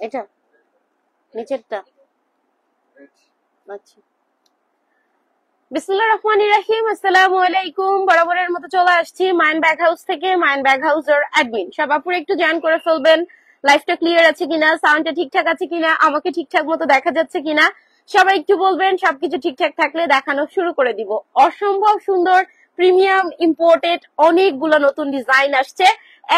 এটা নিচেরটা। আচ্ছা, বিসমিল্লাহির রহমানির রহিম। আসসালামু আলাইকুম। বরাবরের মতো চলে আসছি মাইন ব্যাগ হাউস থেকে। মাইন ব্যাগ হাউসের অ্যাডমিন সব আপুরে একটু জয়েন করে ফেলবেন। লাইফটা ক্লিয়ার আছে কিনা, সাউন্ডটা ঠিকঠাক আছে কিনা, আমাকে ঠিকঠাক মতো দেখা যাচ্ছে কিনা সবাই একটু বলবেন। সবকিছু ঠিকঠাক থাকলে দেখানো শুরু করে দিব। অসম্ভব সুন্দর প্রিমিয়াম ইম্পোর্টেড অনেকগুলো নতুন ডিজাইন আসছে।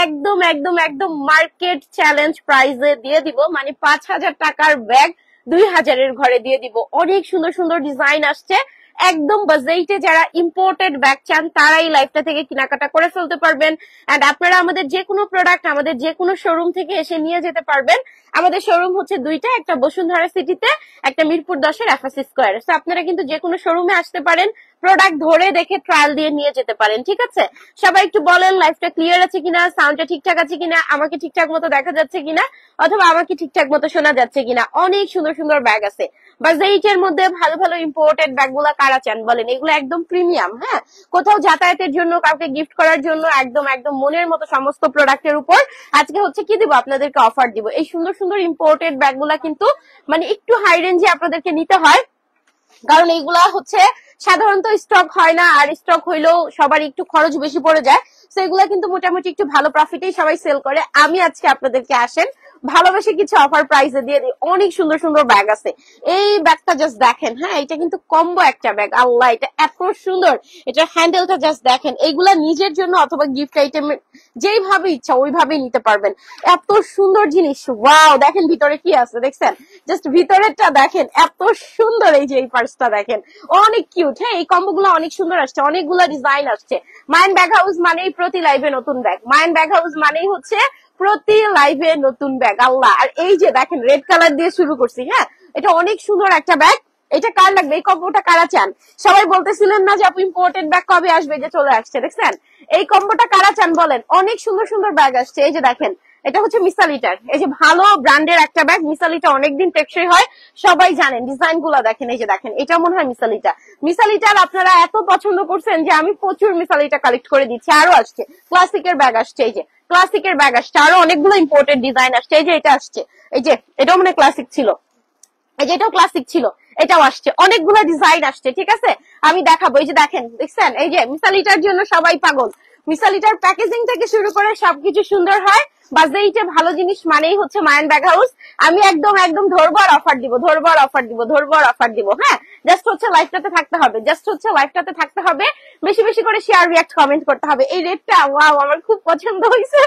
একদম একদম একদম মার্কেট চ্যালেঞ্জ প্রাইসে দিয়ে দিব, মানে 5,000 টাকার ব্যাগ 2,000-এর ঘরে দিয়ে দিব। অনেক সুন্দর সুন্দর ডিজাইন আসছে। একদম বাজেটে যারা ইম্পোর্টেড ব্যাগ চান তারাই লাইফটা থেকে কেনাকাটা করে ফেলতে পারবেন। এন্ড আপনারা আমাদের যে কোনো প্রোডাক্ট আমাদের যে কোনো শোরুম থেকে এসে নিয়ে যেতে পারবেন। আমাদের শোরুম হচ্ছে দুইটা, একটা বসুন্ধরা সিটিতে, একটা মিরপুর 10-এর এফএস স্কয়ার। সো আপনারা কিন্তু যে কোনো শোরুমে আসতে পারেন, প্রোডাক্ট ধরে দেখে ট্রায়াল দিয়ে নিয়ে যেতে পারেন। ঠিক আছে, সবাই একটু বলেন লাইফটা ক্লিয়ার আছে কিনা, সাউন্ডটা ঠিকঠাক আছে কিনা, আমাকে ঠিকঠাক মতো দেখা যাচ্ছে কিনা, অথবা আমাকে ঠিকঠাক মতো শোনা যাচ্ছে কিনা। অনেক সুন্দর সুন্দর ব্যাগ আছে বাজেটের মধ্যে। ভালো ভালো ইম্পোর্টেড ব্যাগগুলো কারা চান বলেন? এগুলো একদম প্রিমিয়াম। হ্যাঁ, কোথাও যাতায়াতের জন্য, কাউকে গিফট করার জন্য একদম একদম মনের মতো সমস্ত প্রোডাক্টের উপর আজকে হচ্ছে কি দিব, আপনাদেরকে অফার দিব। এই সুন্দর সুন্দর ইম্পোর্টেড ব্যাগগুলা কিন্তু মানে একটু হাই রেঞ্জে আপনাদেরকে নিতে হয়, কারণ এইগুলা হচ্ছে সাধারণত স্টক হয় না, আর স্টক হইলেও সবার একটু খরচ বেশি পড়ে যায়। তো এগুলা কিন্তু মোটামুটি একটু ভালো প্রফিটেই সবাই সেল করে। আমি আজকে আপনাদেরকে আসেন ভালোবেসে কিছু অফার প্রাইসে দিয়ে দিই। অনেক সুন্দর সুন্দর ব্যাগ আছে। এই ব্যাগটা জাস্ট দেখেন। হ্যাঁ, এটা কিন্তু কম্বো একটা ব্যাগ। আল্লাহ, এটা এত সুন্দর। এটার হ্যান্ডেলটা জাস্ট দেখেন। এইগুলা নিজের জন্য অথবা গিফট আইটেম যেইভাবে ইচ্ছা ওইভাবেই নিতে পারবেন। এত সুন্দর জিনিস। ওয়াও, দেখেন ভিতরে কি আছে দেখছেন? জাস্ট ভিতরেরটা দেখেন, এত সুন্দর। এই যে এই পার্সটা দেখেন, অনেক কিউট। হ্যাঁ, এই কম্বো গুলো অনেক সুন্দর আসছে, অনেকগুলো ডিজাইন আসছে। মাইন ব্যাগ হাউস মানেই প্রতি লাইভে নতুন ব্যাগ। মাইন ব্যাগ হাউস মানেই হচ্ছে প্রতি লাইভে নতুন ব্যাগ। আল্লাহ, আর এই যে দেখেন রেড কালার দিয়ে শুরু করছি। হ্যাঁ, এটা অনেক সুন্দর একটা ব্যাগ। এটা কার লাগবে? এই কম্বোটা কারা চান? সবাই বলতেছিলেন না যে আপু ইম্পোর্টেড ব্যাগ কবে আসবে, যে চলে আসছে। দেখছেন এই কম্বোটা কারা চান বলেন? অনেক সুন্দর সুন্দর ব্যাগ আসছে। এই যে দেখেন, এটা হচ্ছে মিসালিটার। এই যে ভালো ব্র্যান্ডের একটা ব্যাগ। মিসালিটা অনেকদিন টেকসই হয়, সবাই জানেন। ডিজাইন গুলা দেখেন, এই যে দেখেন, এটা মনে হয় মিসালিটা। মিসালিটার আপনারা এত পছন্দ করছেন যে আমি প্রচুর মিসালিটা কালেক্ট করে দিচ্ছি। আরো আসছে ক্লাসিকের ব্যাগ আসছে। এই যে ক্লাসিকের ব্যাগ আসছে, আরো অনেকগুলো ইম্পোর্টেড ডিজাইন আসছে। এই যে এটা আসছে, এই যে এটাও মানে ক্লাসিক ছিল, এই যে এটাও ক্লাসিক ছিল, এটাও আসছে। অনেকগুলো ডিজাইন আসছে। ঠিক আছে, আমি দেখাবো। এই যে দেখেন, দেখছেন, এই যে মিসালিটার জন্য সবাই পাগল। মিসালিটার প্যাকেজিং থেকে শুরু করে সবকিছু সুন্দর হয়। বাজেটে ভালো জিনিস মানেই হচ্ছে মায়ান ব্যাগ হাউস। আমি একদম একদম ধরবো আর অফার দিব, ধরবো আর অফার দিব, ধরবো আর অফার দিব। হ্যাঁ, জাস্ট হচ্ছে লাইফটাতে থাকতে হবে, জাস্ট হচ্ছে লাইফটাতে থাকতে হবে। বেশি বেশি করে শেয়ার, রিয়াক্ট, কমেন্ট করতে হবে। এই রেডটা ওয়াও, আমার খুব পছন্দ হয়েছে।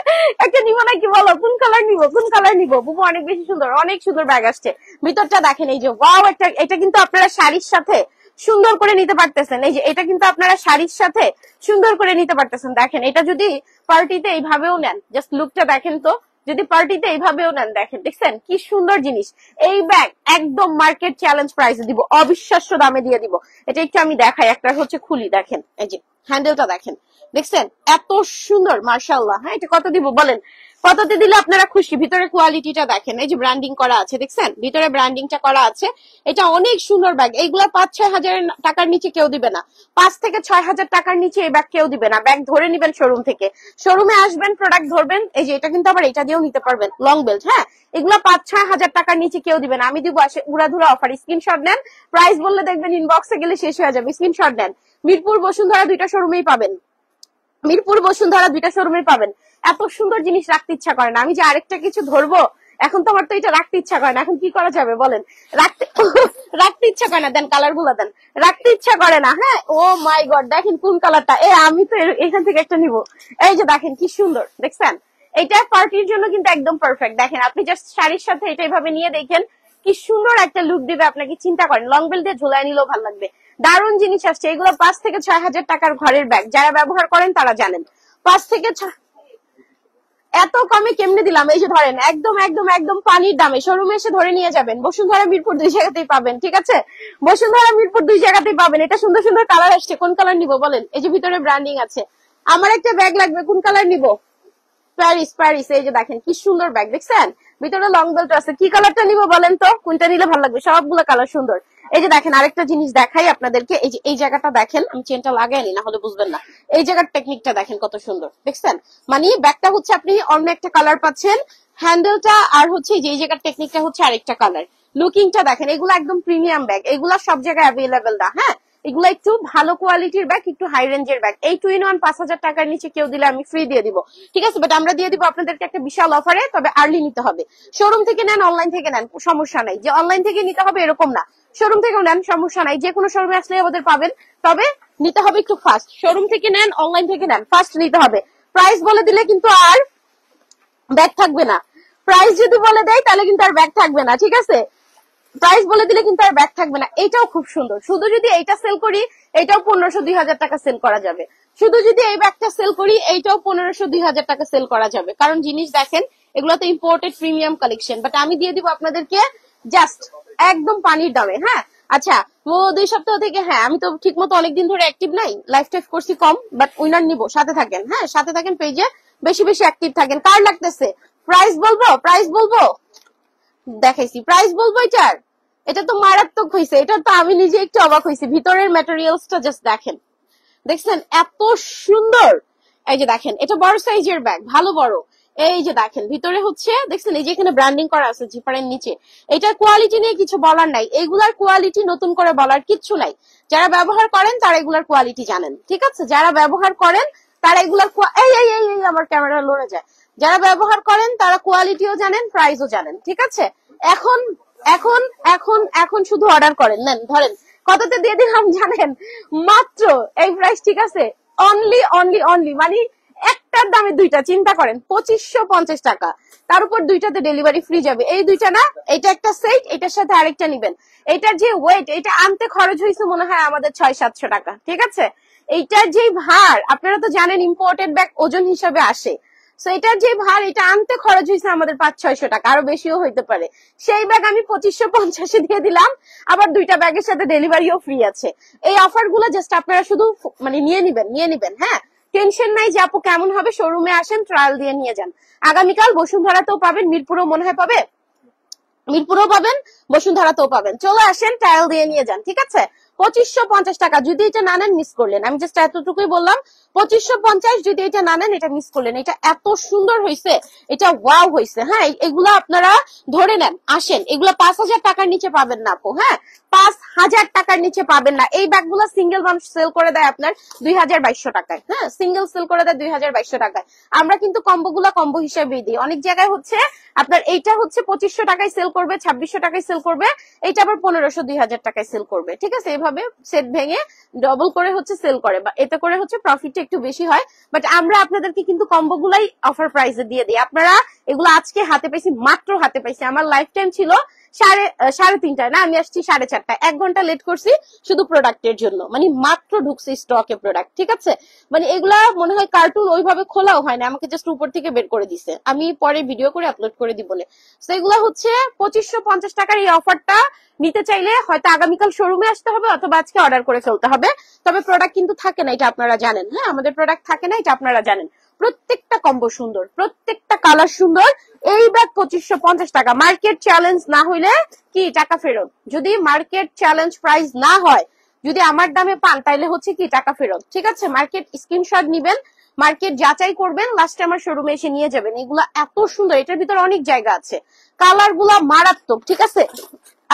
একটা নিবো নাকি বলো? কোন কালার নিবো, কোন কালার নিবো? বুবু অনেক বেশি সুন্দর, অনেক সুন্দর ব্যাগ আসছে। ভিতরটা দেখেন, এই যে ওয়াও, এটা কিন্তু আপনারা শাড়ির সাথে সুন্দর করে নিতে পারতেছেন। এই যে এটা কিন্তু আপনারা শাড়ির সাথে সুন্দর করে নিতে পারতেছেন। দেখেন, এটা যদি পার্টিতে এইভাবেও নেন, জাস্ট লুকটা দেখেন তো, যদি পার্টিতে এইভাবেও নেন, দেখেন, দেখছেন কি সুন্দর জিনিস। এই ব্যাগ একদম মার্কেট চ্যালেঞ্জ প্রাইসে দিব, অবিশ্বাস্য দামে দিয়ে দিব। এটা একটু আমি দেখাই, একটা হচ্ছে খুলি, দেখেন এই যে হ্যান্ডেলটা দেখেন, দেখছেন এত সুন্দর, মার্শাল্লাহ। হ্যাঁ, এটা কত দিব বলেন? কততে দিলে আপনারা খুশি? ভিতরে কোয়ালিটিটা দেখেন, এই যে ব্র্যান্ডিং করা আছে, দেখছেন ভিতরে ব্র্যান্ডিংটা করা আছে। এটা অনেক সুন্দর ব্যাগ। এইগুলা 5-6 হাজার টাকার নিচে কেউ দিবে না। 5 থেকে 6 হাজার টাকার নিচে এই ব্যাগ কেউ দিবে না। ব্যাগ ধরে নিবেন শোরুম থেকে, শোরুমে আসবেন, প্রোডাক্ট ধরবেন। এই যে এটা কিন্তু আবার এটা দিয়েও নিতে পারবেন, লং বেল্ট। হ্যাঁ, এগুলা 5-6 হাজার টাকার নিচে কেউ দিবে না। আমি দিব আসে উড়াধুরা অফার। স্ক্রিনশট নেন, প্রাইস বললে দেখবেন ইনবক্সে গেলে শেষ হয়ে যাবে। স্ক্রিনশট নেন। মিরপুর বসুন্ধরা দুইটা শোরুমেই পাবেন, মিরপুর বসুন্ধরা দুইটা শোরুমে পাবেন। এত সুন্দর জিনিস রাখতে ইচ্ছা করে না। আমি যে আরেকটা কিছু ধরবো, এখন তো আমার তো এটা রাখতে ইচ্ছা করে না। এখন কি করা যাবে বলেন? রাখতে ইচ্ছা করে না। দেন কালার গুলা দেন, রাখতে ইচ্ছা করে না। হ্যাঁ, ও মাই গড, দেখেন কোন কালারটা। আমি তো এখান থেকে একটা নিবো। এই যে দেখেন কি সুন্দর, দেখছেন? এটা পার্টির জন্য কিন্তু একদম পারফেক্ট। দেখেন, আপনি জাস্ট শাড়ির সাথে এটা এইভাবে নিয়ে দেখেন কি সুন্দর একটা লুক দিবে আপনাকে। চিন্তা করেন, লং বেল দিয়ে ঝোলায় নিলেও ভালো লাগবে। দারুণ জিনিস আসছে। এগুলো 5 থেকে 6 হাজার টাকার ঘরের ব্যাগ। যারা ব্যবহার করেন তারা জানেন। 5 থেকে 6 এত কমে কেমনে দিলাম? এই যে ধরেন, একদম একদম একদম পানির দামে। শোরুমে এসে ধরে নিয়ে যাবেন। বসুন্ধরা মিরপুর 2 জায়গাতেই পাবেন। ঠিক আছে, বসুন্ধরা মিরপুর 2 জায়গাতেই পাবেন। এটা সুন্দর সুন্দর কালার আসছে। কোন কালার নিবো বলেন? এই যে ভিতরে ব্র্যান্ডিং আছে। আমার একটা ব্যাগ লাগবে, কোন কালার নিবো? Paris, Paris. এই যে দেখেন কি সুন্দর ব্যাগ, দেখছেন ভিতরে লং বেল্ট আছে। কি কালারটা নিবো বলেন তো? কোনটা নিলে ভালো লাগবে? সবগুলো কালার সুন্দর। এই যে দেখেন, আরেকটা জিনিস দেখাই আপনাদেরকে। এই যে এই জায়গাটা দেখেন, আমি চেনটা লাগাইনি, না হলে বুঝবেন না। এই জায়গার টেকনিকটা দেখেন কত সুন্দর, দেখছেন? মানে ব্যাগটা হচ্ছে আপনি অন্য একটা কালার পাচ্ছেন, হ্যান্ডেলটা আর হচ্ছে যে জায়গার টেকনিকটা হচ্ছে আরেকটা কালার। লুকিংটা দেখেন, এগুলো একদম প্রিমিয়াম ব্যাগ, এগুলা সব জায়গায় অ্যাভেলেবেল না। হ্যাঁ, এগুলো একটু ভালো কোয়ালিটির ব্যাগ, একটু হাই রেঞ্জের ব্যাগ। এই 2-in-1 5,000 টাকার নিচে কেউ দিলে আমি ফ্রি দিয়ে দিব, ঠিক আছে? বাট আমরা দিয়ে দিব আপনাদেরকে একটা বিশাল অফারে, তবে আর্লি নিতে হবে। শোরুম থেকে নেন, অনলাইন থেকে নেন, সমস্যা নাই। যে অনলাইন থেকে নিতে হবে এরকম না, শোরুম থেকেও নেন, সমস্যা নাই। যে কোনো শোরুমে আসলে আমাদের পাবেন, তবে নিতে হবে একটু ফাস্ট। শোরুম থেকে নেন, অনলাইন থেকে নেন, ফাস্ট নিতে হবে। প্রাইস বলে দিলে কিন্তু আর ব্যাগ থাকবে না। প্রাইস যদি বলে দেয় তাহলে কিন্তু আর ব্যাগ থাকবে না, ঠিক আছে? প্রাইস বলে দিলে কিন্তু আর ব্যাগ থাকবে না। এটাও খুব সুন্দর, শুধু যদি এইটা সেল করি এটাও 1500-2000 টাকা সেল করা যাবে। শুধু যদি এই ব্যাগটা সেল করি এইটাও 1500-2000 টাকা সেল করা যাবে। কারণ জিনিস দেখেন, এগুলো তো ইম্পোর্টেড প্রিমিয়াম কালেকশন, বাট আমি দিয়ে দিব আপনাদেরকে জাস্ট একদম পানির দামে। হ্যাঁ, আচ্ছা, ও 2 সপ্তাহ থেকে, হ্যাঁ আমি তো ঠিক মতো অনেকদিন ধরে অ্যাক্টিভ নাই, লাইফ টাইফ করছি কম, বাট উইনার নিব, সাথে থাকেন। হ্যাঁ, সাথে থাকেন, পেজে বেশি বেশি অ্যাক্টিভ থাকেন। কার লাগতেছে? প্রাইস বলবো, প্রাইস বলবো, দেখাইছি, প্রাইস বলবো এটার। এটা তো মারাত্মক হয়েছে, এটা তো আমি নিজে একটু অবাক হয়েছি। ভিতরের ম্যাটেরিয়ালসটা জাস্ট দেখেন, দেখছেন এত সুন্দর। এই যে দেখেন, এটা বড় সাইজের ব্যাগ, ভালো বড়। এই যে দেখেন ভিতরে হচ্ছে, দেখছেন এই যে এখানে ব্র্যান্ডিং করা আছে জিপারের নিচে। এটার কোয়ালিটি নিয়ে কিছু বলার নাই, এগুলার কোয়ালিটি নতুন করে বলার কিচ্ছু নাই। যারা ব্যবহার করেন তারা এগুলার কোয়ালিটি জানেন, ঠিক আছে? যারা ব্যবহার করেন তারা এগুলার এই এই এই এই আমার ক্যামেরা লড়ে যায়। যারা ব্যবহার করেন তারা কোয়ালিটিও জানেন, প্রাইসও জানেন, ঠিক আছে? এখন এখন এখন এখন শুধু অর্ডার করেন, নেন ধরেন কততে দিয়ে দিলাম জানেন? মাত্র এই প্রাইস, ঠিক আছে? অনলি অনলি অনলি, মানে একটার দামে দুইটা, চিন্তা করেন 2550 টাকা, তার উপর দুইটাতে ডেলিভারি ফ্রি যাবে। এই দুইটা না, এটা একটা সেট, এটার সাথে আরেকটা নিবেন। এটার যে ওয়েট, এটা আনতে খরচ হয়েছে মনে হয় আমাদের 600-700 টাকা, ঠিক আছে? এইটার যে ভার, আপনারা তো জানেন ইম্পোর্টেড ব্যাগ ওজন হিসাবে আসে, সো এটার যে ভার, এটা আনতে খরচ হয়েছে আমাদের 500-600 টাকা, আরো বেশিও হইতে পারে। সেই ব্যাগ আমি 2550 দিয়ে দিলাম, আবার দুইটা ব্যাগের সাথে ডেলিভারিও ফ্রি আছে। এই অফার গুলো জাস্ট আপনারা শুধু মানে নিয়ে নিবেন। হ্যাঁ, টেনশন নাই যে আপু কেমন হবে, শোরুমে আসেন, ট্রায়াল দিয়ে নিয়ে যান। আগামীকাল বসুন্ধরাতেও পাবেন, মিরপুরও মনে হয় পাবে, মিরপুরও পাবেন, বসুন্ধরাতেও পাবেন। চলে আসেন, ট্রায়াল দিয়ে নিয়ে যান, ঠিক আছে? 2550 টাকা। যদি এটা না নেন মিস করলেন, আমি জাস্ট এতটুকুই বললাম। 2550, যদি এটা না নেন এটা মিস করলেন। এটা এত সুন্দর হয়েছে, এটা ওয়াও হয়েছে। হ্যাঁ, এগুলা আপনারা ধরে নেন, আসেন, এগুলা 5000 টাকার নিচে পাবেন না আপু। হ্যাঁ, 5000 টাকার নিচে পাবেন না। এই ব্যাগগুলো সিঙ্গেল মানুষ সেল করে দেয় আপনার 2200 টাকায়। হ্যাঁ, সিঙ্গেল সেল করে দেয় 2200 টাকায়। আমরা কিন্তু কম্বো গুলা কম্বো হিসেবেই দিই। অনেক জায়গায় হচ্ছে আপনার এইটা হচ্ছে 2500 টাকায় সেল করবে, 2600 টাকায় সেল করবে, এইটা আবার 1500-2000 টাকায় সেল করবে, ঠিক আছে? এভাবে সেট ভেঙে ডবল করে হচ্ছে সেল করে, বা এতে করে হচ্ছে প্রফিটটা একটু বেশি হয়। বাট আমরা আপনাদেরকে কিন্তু কম্বো গুলাই অফার প্রাইসে দিয়ে দিই। আপনারা এগুলো আজকে হাতে পাইছি, মাত্র হাতে পাইছি। আমার লাইফ টাইম ছিল সাড়ে তিনটায়, না আমি আসছি 4:30টায়, 1 ঘন্টা লেট করছি শুধু প্রোডাক্টের জন্য। মানে মাত্র ঢুকছে স্টকে প্রোডাক্ট, ঠিক আছে? মানে এগুলা মনে হয় কার্টুন ওইভাবে খোলাও হয় না, আমাকে জাস্ট উপর থেকে বের করে দিছে, আমি পরে ভিডিও করে আপলোড করে দিব বলে। তো এগুলা হচ্ছে 2550 টাকার এই অফারটা নিতে চাইলে হয়তো আগামীকাল শোরুমে আসতে হবে, অথবা আজকে অর্ডার করে ফেলতে হবে। তবে প্রোডাক্ট কিন্তু থাকে না, এটা আপনারা জানেন। হ্যাঁ, আমাদের প্রোডাক্ট থাকে না, এটা আপনারা জানেন। প্রত্যেকটা কম্বো সুন্দর, প্রত্যেকটা কালার সুন্দর। এই ব্যাগ 2550 টাকা। মার্কেট চ্যালেঞ্জ না হইলে কি টাকা ফেরত। যদি মার্কেট চ্যালেঞ্জ প্রাইস না হয়, যদি আমার দামে পান, তাইলে হচ্ছে কি টাকা ফেরত, ঠিক আছে? মার্কেট স্ক্রিনশট নিবেন, মার্কেট যাচাই করবেন, লাস্টে আমার শোরুমে এসে নিয়ে যাবেন। এগুলা এত সুন্দর, এটার ভিতরে অনেক জায়গা আছে, কালার গুলা মারাত্মক, ঠিক আছে?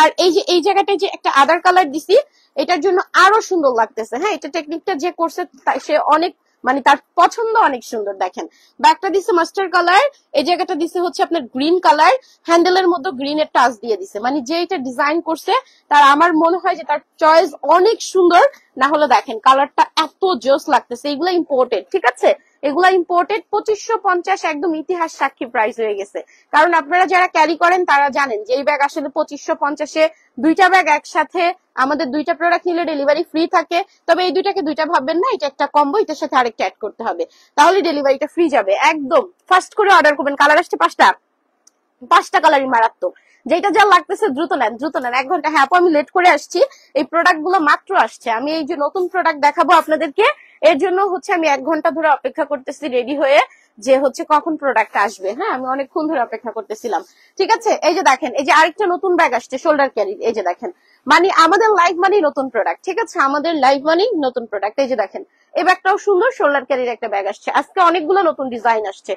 আর এই যে এই জায়গাটায় যে একটা আদার কালার দিছি, এটার জন্য আরো সুন্দর লাগতেছে। হ্যাঁ, এটা টেকনিকটা যে করছে সে অনেক, মানে তার পছন্দ অনেক সুন্দর। দেখেন ব্যাগটা দিছে মাস্টার কালার, এই জায়গাটা দিছে হচ্ছে আপনার গ্রিন কালার, হ্যান্ডেলের মধ্যে গ্রিনের টাচ দিয়ে দিছে। মানে যে এটা ডিজাইন করছে তার, আমার মনে হয় যে তার চয়েস অনেক সুন্দর। না হলে দেখেন কালারটা এত জোস লাগতেছে। এগুলা ইম্পোর্টেড, ঠিক আছে? এগুলা ইম্পোর্টেড। 2550 একদম ইতিহাস সাক্ষী প্রাইস হয়ে গেছে। কারণ আপনারা যারা ক্যারি করেন তারা জানেন যে এই ব্যাগ আসলে 2550-এ দুইটা ব্যাগ একসাথে, আমাদের দুইটা প্রোডাক্ট নিলে ডেলিভারি ফ্রি থাকে। তবে এই দুইটাকে দুইটা ভাববেন না, এটা একটা কম্বো, এটার সাথে আরেকটা অ্যাড করতে হবে, তাহলে ডেলিভারিটা ফ্রি যাবে। একদম ফাস্ট করে অর্ডার করবেন। কালার আসছে 5টা কালারই মারাত্মক। যেটা যা লাগতেছে দ্রুত নেন, দ্রুত নেন। 1 ঘন্টা, হ্যাঁ আপু আমি লেট করে আসছি, এই প্রোডাক্ট গুলো মাত্র আসছে। আমি এই যে নতুন প্রোডাক্ট দেখাবো আপনাদেরকে, এর জন্য হচ্ছে আমি 1 ঘন্টা ধরে অপেক্ষা করতেছি রেডি হয়ে, যে হচ্ছে কখন প্রোডাক্ট আসবে। হ্যাঁ, আমি অনেকক্ষণ ধরে অপেক্ষা করতেছিলাম, ঠিক আছে? এই যে দেখেন, এই যে আরেকটা নতুন ব্যাগ আসছে শোল্ডার ক্যারি। এই যে দেখেন, মানে আমাদের লাইভ মানি নতুন প্রোডাক্ট, ঠিক আছে? আমাদের লাইভ মানি নতুন প্রোডাক্ট। এই যে দেখেন, এই ব্যাগটাও সুন্দর, শোল্ডার ক্যারির একটা ব্যাগ আসছে। আজকে অনেকগুলো নতুন ডিজাইন আসছে,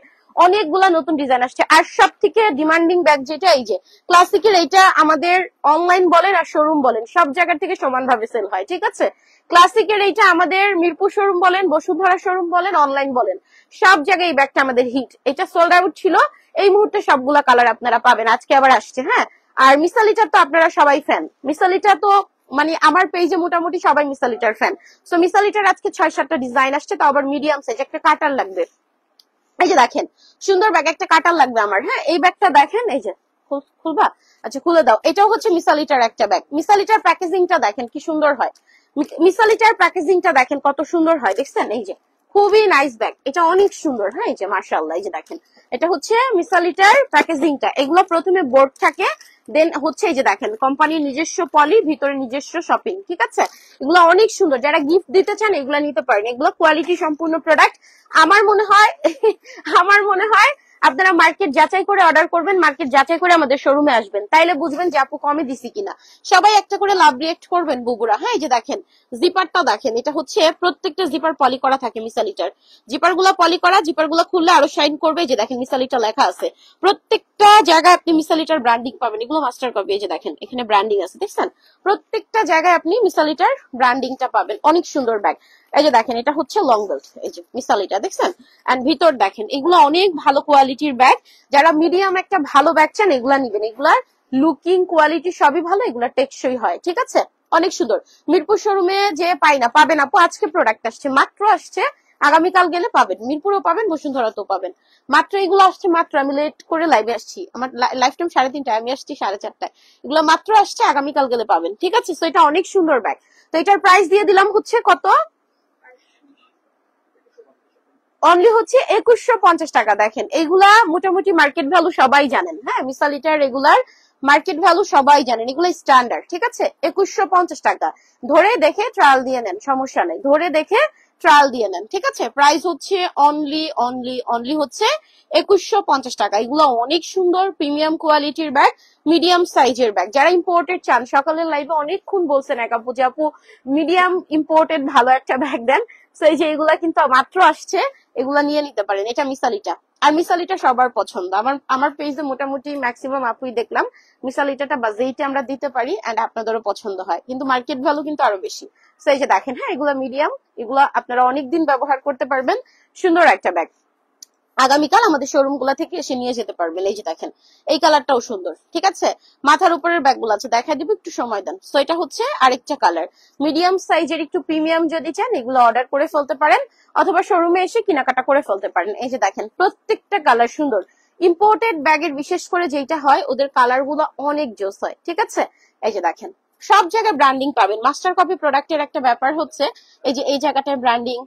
অনেকগুলা নতুন ডিজাইন আসছে। আর সব থেকে ডিমান্ডিং ব্যাগ যেটা, এই যে ক্লাসিকের, এইটা আমাদের অনলাইন বলেন আর শোরুম বলেন সব জায়গা থেকে সমানভাবে সেল হয়, ঠিক আছে। ক্লাসিকের এইটা আমাদের মিরপুর শোরুম বলেন, বসুন্ধরা শোরুম বলেন, অনলাইন বলেন, সব জায়গায় এই ব্যাগটা আমাদের হিট। এটা সোল্ড আউট ছিল, এই মুহূর্তে সবগুলা কালার আপনারা পাবেন, আজকে আবার আসছে। হ্যাঁ, আর মিসালিটার তো আপনারা সবাই ফ্যান, মিসালিটা তো মানে আমার পেজে মোটামুটি সবাই মিসালিটার ফ্যান। সো মিসালিটার আজকে 6-7টা ডিজাইন আসছে, তাও আবার মিডিয়াম সাইজ, একটা কাটার লাগবে। এই যে দেখেন সুন্দর ব্যাগ, একটা কাটার লাগবে আমার। হ্যাঁ, এই ব্যাগটা দেখেন, এই যে খুলবা, আচ্ছা খুলে দাও। এটাও হচ্ছে মিসালিটার একটা ব্যাগ। মিসালিটার প্যাকেজিংটা দেখেন কি সুন্দর হয়, মিসালিটার প্যাকেজিংটা দেখেন কত সুন্দর হয়, দেখছেন? এই যে খুবই নাইস ব্যাগ, এটা অনেক সুন্দর। হ্যাঁ, এই যে মাশাআল্লাহ, এই যে দেখেন এটা হচ্ছে মিসালিটার প্যাকেজিংটা। এগুলো প্রথমে বোর্ড থাকে, দেন হচ্ছে এই যে দেখেন কোম্পানির নিজস্ব পলি, ভিতরে নিজস্ব শপিং, ঠিক আছে। এগুলো অনেক সুন্দর, যারা গিফট দিতে চান এগুলো নিতে পারেন। এগুলো কোয়ালিটি সম্পূর্ণ প্রোডাক্ট। আমার মনে হয় আমার মনে হয় আপনারা মার্কেট যাচাই করে অর্ডার করবেন, মার্কেট যাচাই করে আমাদের শোরুমে আসবেন, তাইলে বুঝবেন যে আপু কমে দিছি কিনা। সবাই একটা করে লাভ রিয়েক্ট করবেন বুবুরা। হ্যাঁ, এই যে দেখেন জিপারটা দেখেন, এটা হচ্ছে প্রত্যেকটা জিপার পলি করা থাকে মিসালিটার। জিপার গুলা পলি করা, জিপার গুলা খুললে আরো শাইন করবে। এই যে দেখেন মিসালিটা লেখা আছে, প্রত্যেকটা জায়গায় আপনি মিসালিটার ব্র্যান্ডিং পাবেন। এগুলো মাস্টার কপি, এই যে দেখেন এখানে ব্র্যান্ডিং আছে, দেখছেন? প্রত্যেকটা জায়গায় আপনি মিসালিটার ব্র্যান্ডিংটা পাবেন। অনেক সুন্দর ব্যাগ। এই যে দেখেন এটা হচ্ছে লং বেল্ট, এই যে মিসালিটা দেখছেন, এন্ড ভিতর দেখেন এগুলো অনেক ভালো কোয়ালিটির ব্যাগ। যারা মিডিয়াম একটা ভালো ব্যাগ চান এগুলা নিবেন, এগুলার লুকিং কোয়ালিটি সবই ভালো, এগুলা টেকসই হয়, ঠিক আছে। অনেক সুন্দর। মিরপুর শোরুমে যে পাই না, পাবেন আপু, আজকে প্রোডাক্ট আসছে, মাত্র আসছে, আগামীকাল গেলে পাবেন, মিরপুরেও পাবেন, বসুন্ধরাতেও পাবেন। মাত্র এগুলো আসছে, মাত্র আমি লেট করে লাইভে আসছি, আমার লাইফ টাইম 3:30টায়, আমি আসছি 4:30টায়। এগুলো মাত্র আসছে, আগামীকাল গেলে পাবেন, ঠিক আছে। তো এটা অনেক সুন্দর ব্যাগ। তো এটার প্রাইস দিয়ে দিলাম হচ্ছে কত, অনলি হচ্ছে 2150 টাকা। দেখেন এগুলা মোটামুটি মার্কেট ভ্যালু সবাই জানেন। হ্যাঁ, মিসালিটার রেগুলার মার্কেট ভ্যালু সবাই জানেন, এগুলো স্ট্যান্ডার্ড, ঠিক আছে। 2150 টাকা, ধরে দেখে ট্রায়াল দিয়ে নেন, সমস্যা নেই, ধরে দেখে ট্রায়াল দিয়ে নেন, ঠিক আছে। প্রাইস হচ্ছে অনলি অনলি অনলি হচ্ছে 2150 টাকা। এগুলো অনেক সুন্দর প্রিমিয়াম কোয়ালিটির ব্যাগ, মিডিয়াম সাইজের ব্যাগ। যারা ইম্পোর্টেড চান, সকালের লাইভে অনেকক্ষণ বলছেন এক আপু যে আপু মিডিয়াম ইম্পোর্টেড ভালো একটা ব্যাগ দেন। তো এই যে এগুলা কিন্তু মাত্র আসছে, এগুলা নিয়ে নিতে পারেন। এটা মিসালিটা, আর মিসালিটা সবার পছন্দ। আমার পেজে মোটামুটি ম্যাক্সিমাম আপুই দেখলাম মিসালিটাটা বাজেটে আমরা দিতে পারি, এন্ড আপনাদেরও পছন্দ হয়, কিন্তু মার্কেট ভ্যালু কিন্তু আরো বেশি। তো এই যে দেখেন, হ্যাঁ এগুলা মিডিয়াম, এগুলা আপনারা অনেকদিন ব্যবহার করতে পারবেন। সুন্দর একটা ব্যাগ, আগামীকাল আমাদের শোরুম গুলা থেকে এসে নিয়ে যেতে পারবেন। এই যে দেখেন এই কালারটাও সুন্দর, ঠিক আছে। মাথার উপরের ব্যাগ গুলো আছে, দেখা দিব, একটু সময় দেন। তো এটা হচ্ছে আরেকটা কালার, মিডিয়াম সাইজের একটু প্রিমিয়াম যদি চান এগুলো অর্ডার করে ফেলতে পারেন, অথবা শোরুমে এসে কেনাকাটা করে ফেলতে পারেন। এই যে দেখেন প্রত্যেকটা কালার সুন্দর। ইম্পোর্টেড ব্যাগের বিশেষ করে যেটা হয়, ওদের কালার গুলো অনেক জোস হয়, ঠিক আছে। এই যে দেখেন সব জায়গায় ব্র্যান্ডিং পাবেন। মাস্টার কপি প্রোডাক্টের একটা ব্যাপার হচ্ছে, এই যে এই জায়গাটায় ব্র্যান্ডিং,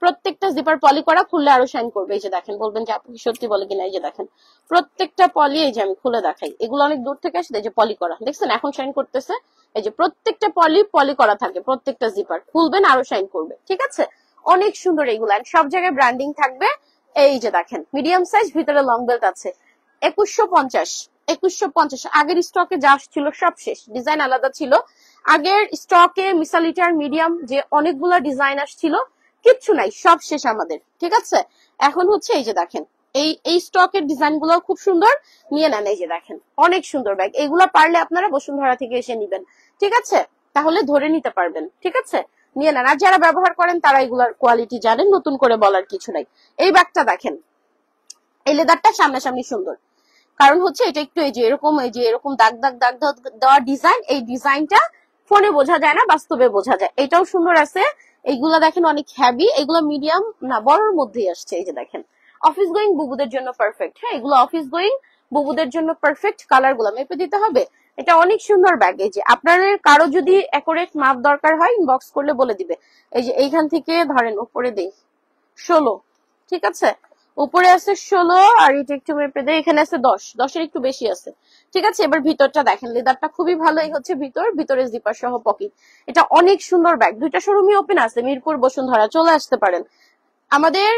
প্রত্যেকটা জিপার পলি করা, খুললে আরো শাইন করবে। এই যে দেখেন, বলবেন যে আপনি সত্যি বলে কিনা। এই যে দেখেন প্রত্যেকটা পলি, এই যে আমি খুলে দেখাই, এগুলো অনেক দূর থেকে আসে, এই যে পলি করা, দেখছেন এখন শাইন করতেছে। এই যে প্রত্যেকটা পলি পলি করা থাকে, প্রত্যেকটা জিপার খুলবেন আরো শাইন করবে, ঠিক আছে। অনেক সুন্দর এগুলো, সব জায়গায় ব্র্যান্ডিং থাকবে। এই যে দেখেন মিডিয়াম সাইজ, ভিতরে লং বেল্ট আছে। 2150, 2150। আগের স্টকে যা ছিল সব শেষ, ডিজাইন আলাদা ছিল। আগের স্টকে মিসালিটার মিডিয়াম যে অনেকগুলো ডিজাইন আসছিল, কিচ্ছু নাই, সব শেষ আমাদের, ঠিক আছে। এখন হচ্ছে এই যে দেখেন এই স্টকের ডিজাইন গুলো খুব সুন্দর, নিয়ে নেন। এই যে দেখেন অনেক সুন্দর ব্যাগ, এগুলো পারলে আপনারা বসুন্ধরা থেকে এসে নিবেন, ঠিক আছে। তাহলে ধরে নিতে পারবেন, ঠিক আছে, নিয়ে নেন। আর যারা ব্যবহার করেন তারা এগুলার কোয়ালিটি জানেন, নতুন করে বলার কিছু নাই। এই ব্যাগটা দেখেন, এই লেদারটা সামনাসামনি সুন্দর, কারণ হচ্ছে এটা একটু এই যে এরকম দাগ দাগ দাগ দাগ দেওয়া ডিজাইন, এই ডিজাইনটা ফোনে বোঝা যায় না, বাস্তবে বোঝা যায়। এটাও সুন্দর আছে। এইগুলা দেখেন অনেক হ্যাভি, এগুলো মিডিয়াম না বড়র মধ্যেই আসছে। এই যে দেখেন অফিস গোয়িং বুবুদের জন্য পারফেক্ট। হ্যাঁ, এগুলো অফিস গোয়িং বুবুদের জন্য পারফেক্ট। কালার গুলো মেপে দিতে হবে। এটা অনেক সুন্দর ব্যাগ। এই যে আপনাদের কারো যদি অ্যাকুরেট মাপ দরকার হয়, ইনবক্স করলে বলে দিবে। এই যে এইখান থেকে ধরেন উপরে দেই 16, ঠিক আছে, উপরে আছে 16, আর এটা একটু মেপে দেয়, এখানে আছে 10, 10-এর একটু বেশি আছে, ঠিক আছে। এবার ভিতরটা দেখেন, লেদারটা খুবই ভালো। এই হচ্ছে ভিতরে জিপার সহ পকেট। এটা অনেক সুন্দর ব্যাগ। দুইটা শোরুমই ওপেন আছে, মিরপুর বসুন্ধরা, চলে আসতে পারেন। আমাদের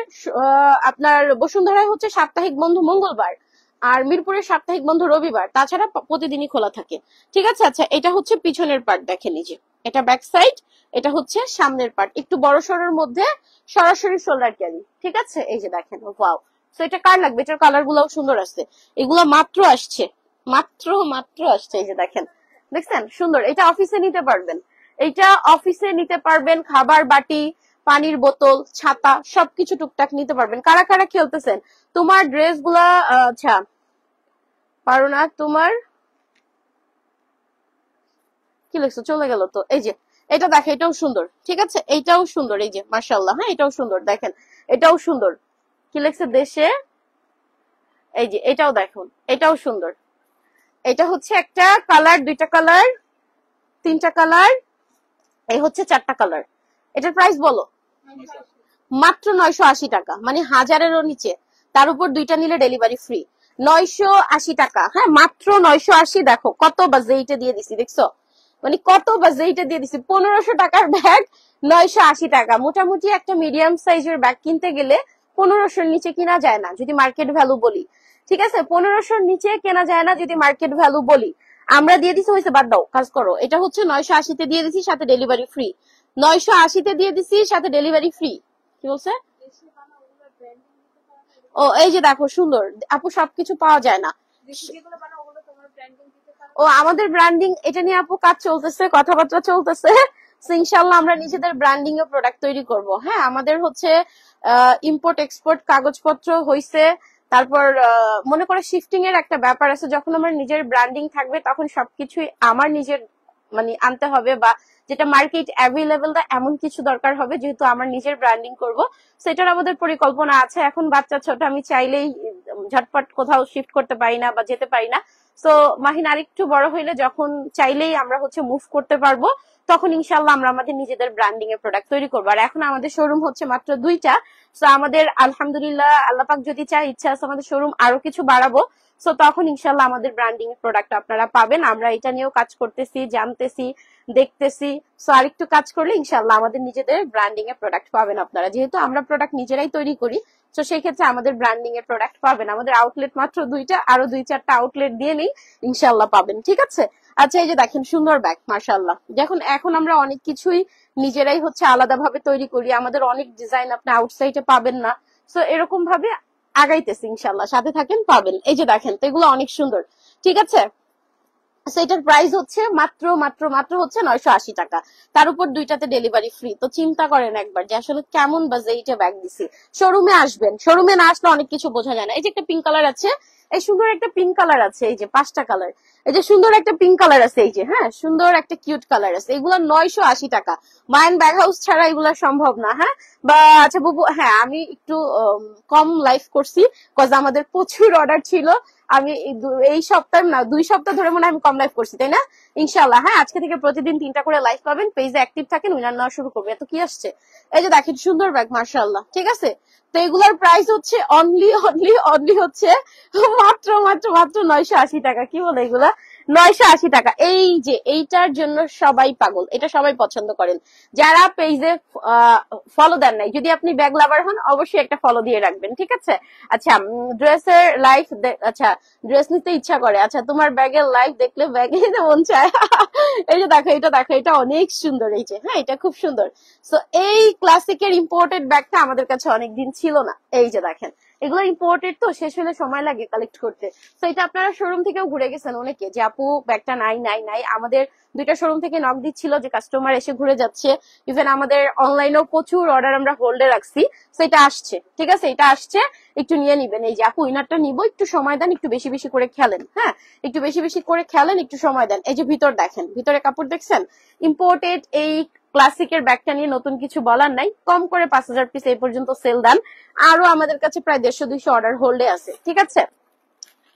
আপনার বসুন্ধরায় হচ্ছে সাপ্তাহিক বন্ধ মঙ্গলবার, আর মিরপুরের সাপ্তাহিক বন্ধ রবিবার, তাছাড়া প্রতিদিনই খোলা থাকে, ঠিক আছে। আচ্ছা, এটা হচ্ছে পিছনের পার্ট, দেখেন এই যে এটা ব্যাক সাইড, এটা হচ্ছে সামনের পার্ট, একটু বড় সড়োর মধ্যে সরাসরি শোল্ডার ক্যারি, ঠিক আছে। এই যে দেখেন, ওয়াও, তো এটা কার লাগবে, এটার কালার গুলাও সুন্দর আসছে, এগুলো মাত্র আসছে, মাত্র মাত্র আসছে, এই যে দেখেন, দেখছেন সুন্দর, এটা অফিসে নিতে পারবেন, এটা অফিসে নিতে পারবেন, খাবার বাটি, পানির বোতল, ছাতা সবকিছু টুকটাক নিতে পারবেন। কারা কারা খেলতেছেন, তোমার ড্রেস গুলা আচ্ছা পারো না, তোমার কি লিখছো চলে গেল তো, এই যে এটা দেখো, এটাও সুন্দর, ঠিক আছে, এইটাও সুন্দর, এই যে মাশাআল্লাহ, হ্যাঁ এটাও সুন্দর, দেখেন এটাও সুন্দর, কি লিখছে দেশে, এই যে এটাও দেখুন, এটাও সুন্দর, এটা হচ্ছে একটা কালার, দুইটা কালার, তিনটা কালার, এই হচ্ছে চারটা কালার। এটার প্রাইস বলো, মাত্র 980 টাকা, মানে 1000-এরও নিচে, তার উপর দুইটা নিলে ডেলিভারি ফ্রি। 980 টাকা, হ্যাঁ মাত্র 980। দেখো কত বাজেটে দিয়ে দিছি, দেখছো, মানে কত বাজেটে দিয়ে দিছি, 1500 টাকার ব্যাগ 980 টাকা। মোটামুটি একটা মিডিয়াম সাইজের ব্যাগ কিনতে গেলে 1500-র নিচে কিনা যায় না যদি মার্কেট ভ্যালু বলি, ঠিক আছে, 1500-র নিচে কেনা যায় না যদি মার্কেট ভ্যালু বলি। আমরা দিয়ে দিছি, হয়েছে, বাদ দাও, কাজ করো, এটা হচ্ছে 980-তে দিয়ে দিছি, সাথে ডেলিভারি ফ্রি। 980-তে দিয়ে দিছি, সাথে ডেলিভারি ফ্রি। কি বলছে, ও এই যে দেখো সুন্দর আপু, সবকিছু পাওয়া যায় না। ও আমাদের ব্র্যান্ডিং, এটা নিয়ে আপু কাজ চলতেছে, কথাবার্তা চলতেছে, ইনশাল্লাহ আমরা নিজেদের ব্র্যান্ডিং এর প্রোডাক্ট তৈরি করব। হ্যাঁ আমাদের হচ্ছে ইম্পোর্ট এক্সপোর্ট কাগজপত্র হইছে, তারপর মনে করে শিফটিং এর একটা ব্যাপার আছে, যখন আমার নিজের ব্র্যান্ডিং থাকবে তখন সবকিছুই আমার নিজের মানে আনতে হবে, বা যেটা মার্কেট অ্যাভেলেবেল না এমন কিছু দরকার হবে, যেহেতু আমার নিজের ব্র্যান্ডিং করব, সেটার আমাদের পরিকল্পনা আছে। এখন বাচ্চা ছোট, আমি চাইলেই ঝটপট কোথাও শিফট করতে পারি না বা যেতে পারি না। সো মাহিন আরেকটু বড় হইলে যখন চাইলেই আমরা হচ্ছে মুভ করতে পারবো, তখন ইনশাল্লাহ আমরা আমাদের নিজেদের ব্র্যান্ডিং এর প্রোডাক্ট তৈরি করবো। আর এখন আমাদের শোরুম হচ্ছে মাত্র 2টা। সো আমাদের আলহামদুলিল্লাহ আল্লাপাক যদি চায়, ইচ্ছা আছে আমাদের শোরুম আরো কিছু বাড়াবো। সো তখন ইনশাল্লাহ আমাদের ব্র্যান্ডিং এর প্রোডাক্ট আপনারা পাবেন। আমরা এটা নিয়েও কাজ করতেছি, জানতেছি, দেখতেছি। সো আরেকটু কাজ করলে ইনশাল্লাহ আমাদের নিজেদের ব্র্যান্ডিং এর প্রোডাক্ট পাবেন আপনারা, যেহেতু আমরা প্রোডাক্ট নিজেরাই তৈরি করি। তো সেই ক্ষেত্রে আমাদের ব্র্যান্ডিং এর প্রোডাক্ট পাবেন। আমাদের আউটলেট মাত্র 2টা, আরো 2-4টা আউটলেট দিয়ে নেই, ইনশাল্লাহ পাবেন, ঠিক আছে। আচ্ছা এই যে দেখেন সুন্দর ব্যাগ, মাশাআল্লাহ। দেখুন এখন আমরা অনেক কিছুই নিজেরাই হচ্ছে আলাদাভাবে তৈরি করি, আমাদের অনেক ডিজাইন আপনি আউটসাইডে পাবেন না। সো এরকম ভাবে আগাইতেছি, ইনশাল্লাহ সাথে থাকেন, পাবেন। এই যে দেখেন, তো এগুলো অনেক সুন্দর, ঠিক আছে। সেটার প্রাইস হচ্ছে মাত্র মাত্র মাত্র হচ্ছে 980 টাকা, তার উপর 2টাতে ডেলিভারি ফ্রি। তো চিন্তা করেন একবার যে আসলে কেমন বাজেটে ব্যাগ দিছি। শোরুমে আসবেন, শোরুমে না আসলে অনেক কিছু বোঝা যায় না। এই যে একটা পিঙ্ক কালার আছে, এই সুন্দর একটা পিঙ্ক কালার আছে, এই যে 5টা কালার, এই যে সুন্দর একটা পিঙ্ক কালার আছে, এই যে হ্যাঁ সুন্দর একটা কিউট কালার আছে, এগুলো 980 টাকা। মাইন ব্যাগ হাউস ছাড়া এগুলো সম্ভব না। হ্যাঁ বা আচ্ছা বুবু, হ্যাঁ আমি একটু কম লাইভ করছি, কজ আমাদের প্রচুর অর্ডার ছিল। আমি এই সপ্তাহ না 2 সপ্তাহ ধরে মনে হয় আমি কম লাইভ করছি, তাই না? ইনশাল্লাহ হ্যাঁ আজকে থেকে প্রতিদিন 3টা করে লাইভ পাবেন, পেজে অ্যাক্টিভ থাকেন, উইনার নেওয়া শুরু করবে। এত কি আসছে, এই যে দেখেন সুন্দর ব্যাগ, মাশাআল্লাহ, ঠিক আছে। তো এগুলোর প্রাইস হচ্ছে অনলি অনলি অনলি হচ্ছে মাত্র মাত্র মাত্র 980 টাকা। কি বলে এগুলা, 980 টাকা। এই যে এইটার জন্য সবাই পাগল, এটা সবাই পছন্দ করেন। যারা পেজে ফলো দেন নাই, যদি আপনি ব্যাগ লাভার হন অবশ্যই একটা ফলো দিয়ে রাখবেন, ঠিক আছে। আচ্ছা ড্রেসের লাইফ, আচ্ছা ড্রেস নিতে ইচ্ছা করে, আচ্ছা তোমার ব্যাগের লাইফ দেখলে ব্যাগে নিতে মন চায়। এই যে দেখো, এটা দেখো, এটা অনেক সুন্দর, এই যে হ্যাঁ এটা খুব সুন্দর। সো এই ক্লাসিকের ইম্পোর্টেড ব্যাগটা আমাদের কাছে অনেকদিন ছিল না, এই যে দেখেন এগুলো ইম্পোর্টেড, তো শেষ হলে সময় লাগে কালেক্ট করতে। তো এটা আপনারা শোরুম থেকেও ঘুরে গেছেন অনেকে, যে আপু ব্যাগটা নাই নাই নাই। আমাদের 2টা শোরুম থেকে নক দিচ্ছিল যে কাস্টমার এসে ঘুরে যাচ্ছে। ইভেন আমাদের অনলাইনেও প্রচুর অর্ডার আমরা হোল্ডে রাখছি। তো এটা আসছে, ঠিক আছে, এটা আসছে, একটু নিয়ে নিবেন। এই যে আপু উইনারটা নিবো, একটু সময় দেন, একটু বেশি বেশি করে খেলেন, হ্যাঁ একটু বেশি বেশি করে খেলেন, একটু সময় দেন। এই যে ভিতর দেখেন, ভিতরে কাপড় দেখছেন, ইম্পোর্টেড এই ক্লাসিকের ব্যাগটা নিয়ে নতুন কিছু বলার নাই। কম করে 5000 পিস এই পর্যন্ত সেল দেন, আরো আমাদের কাছে প্রায় 150-200 অর্ডার হোল্ডে আছে, ঠিক আছে।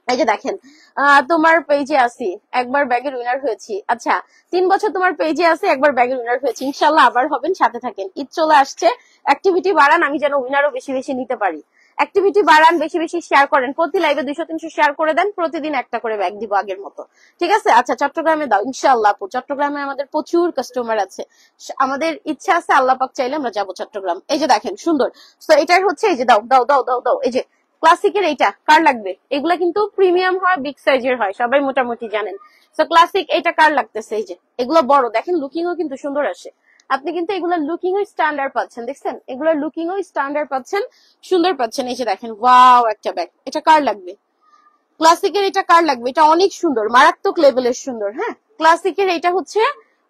এই যে দেখেন তোমার পেজে আসি, একবার ব্যাগের উইনার হয়েছি। আচ্ছা 3 বছর তোমার পেজে আছে, একবার ব্যাগের উইনার হয়েছি, ইনশাল্লাহ আবার হবেন, সাথে থাকেন। ঈদ চলে আসছে, অ্যাক্টিভিটি বাড়ান, আমি যেন উইনারও বেশি বেশি নিতে পারি। অ্যাক্টিভিটি বাড়ান, বেশি বেশি শেয়ার করেন, প্রতি লাইভে 200-300 শেয়ার করে দেন, প্রতিদিন একটা করে ব্যাগ দিব আগের মতো, ঠিক আছে। আচ্ছা চট্টগ্রামে দাও ইনশাআল্লাহ আপু, চট্টগ্রামে আমাদের প্রচুর কাস্টমার আছে, আমাদের ইচ্ছা আছে, আল্লাহ পাক চাইলে আমরা যাবো চট্টগ্রাম। এই যে দেখেন সুন্দর, তো এটার হচ্ছে এই যে দাও দাও দাও দাও দাও, এই যে ক্লাসিকের এইটা কার লাগবে, এগুলা কিন্তু প্রিমিয়াম হয়, বিগ সাইজের হয়, সবাই মোটামুটি জানেন। তো ক্লাসিক এইটা কার লাগতেছে, এই যে এগুলো বড়, দেখেন লুকিংও কিন্তু সুন্দর আসে। আপনি কিন্তু এগুলোর লুকিং ও স্ট্যান্ডার্ড পাচ্ছেন, দেখছেন এগুলোর লুকিং ও স্ট্যান্ডার্ড পাচ্ছেন, সুন্দর পাচ্ছেন। এই যে দেখেন ওয়াও একটা ব্যাগ, এটা কার লাগবে? ক্লাসিকের এটা কার লাগবে? এটা অনেক সুন্দর, মারাত্মক লেভেলের সুন্দর। হ্যাঁ ক্লাসিকের এটা হচ্ছে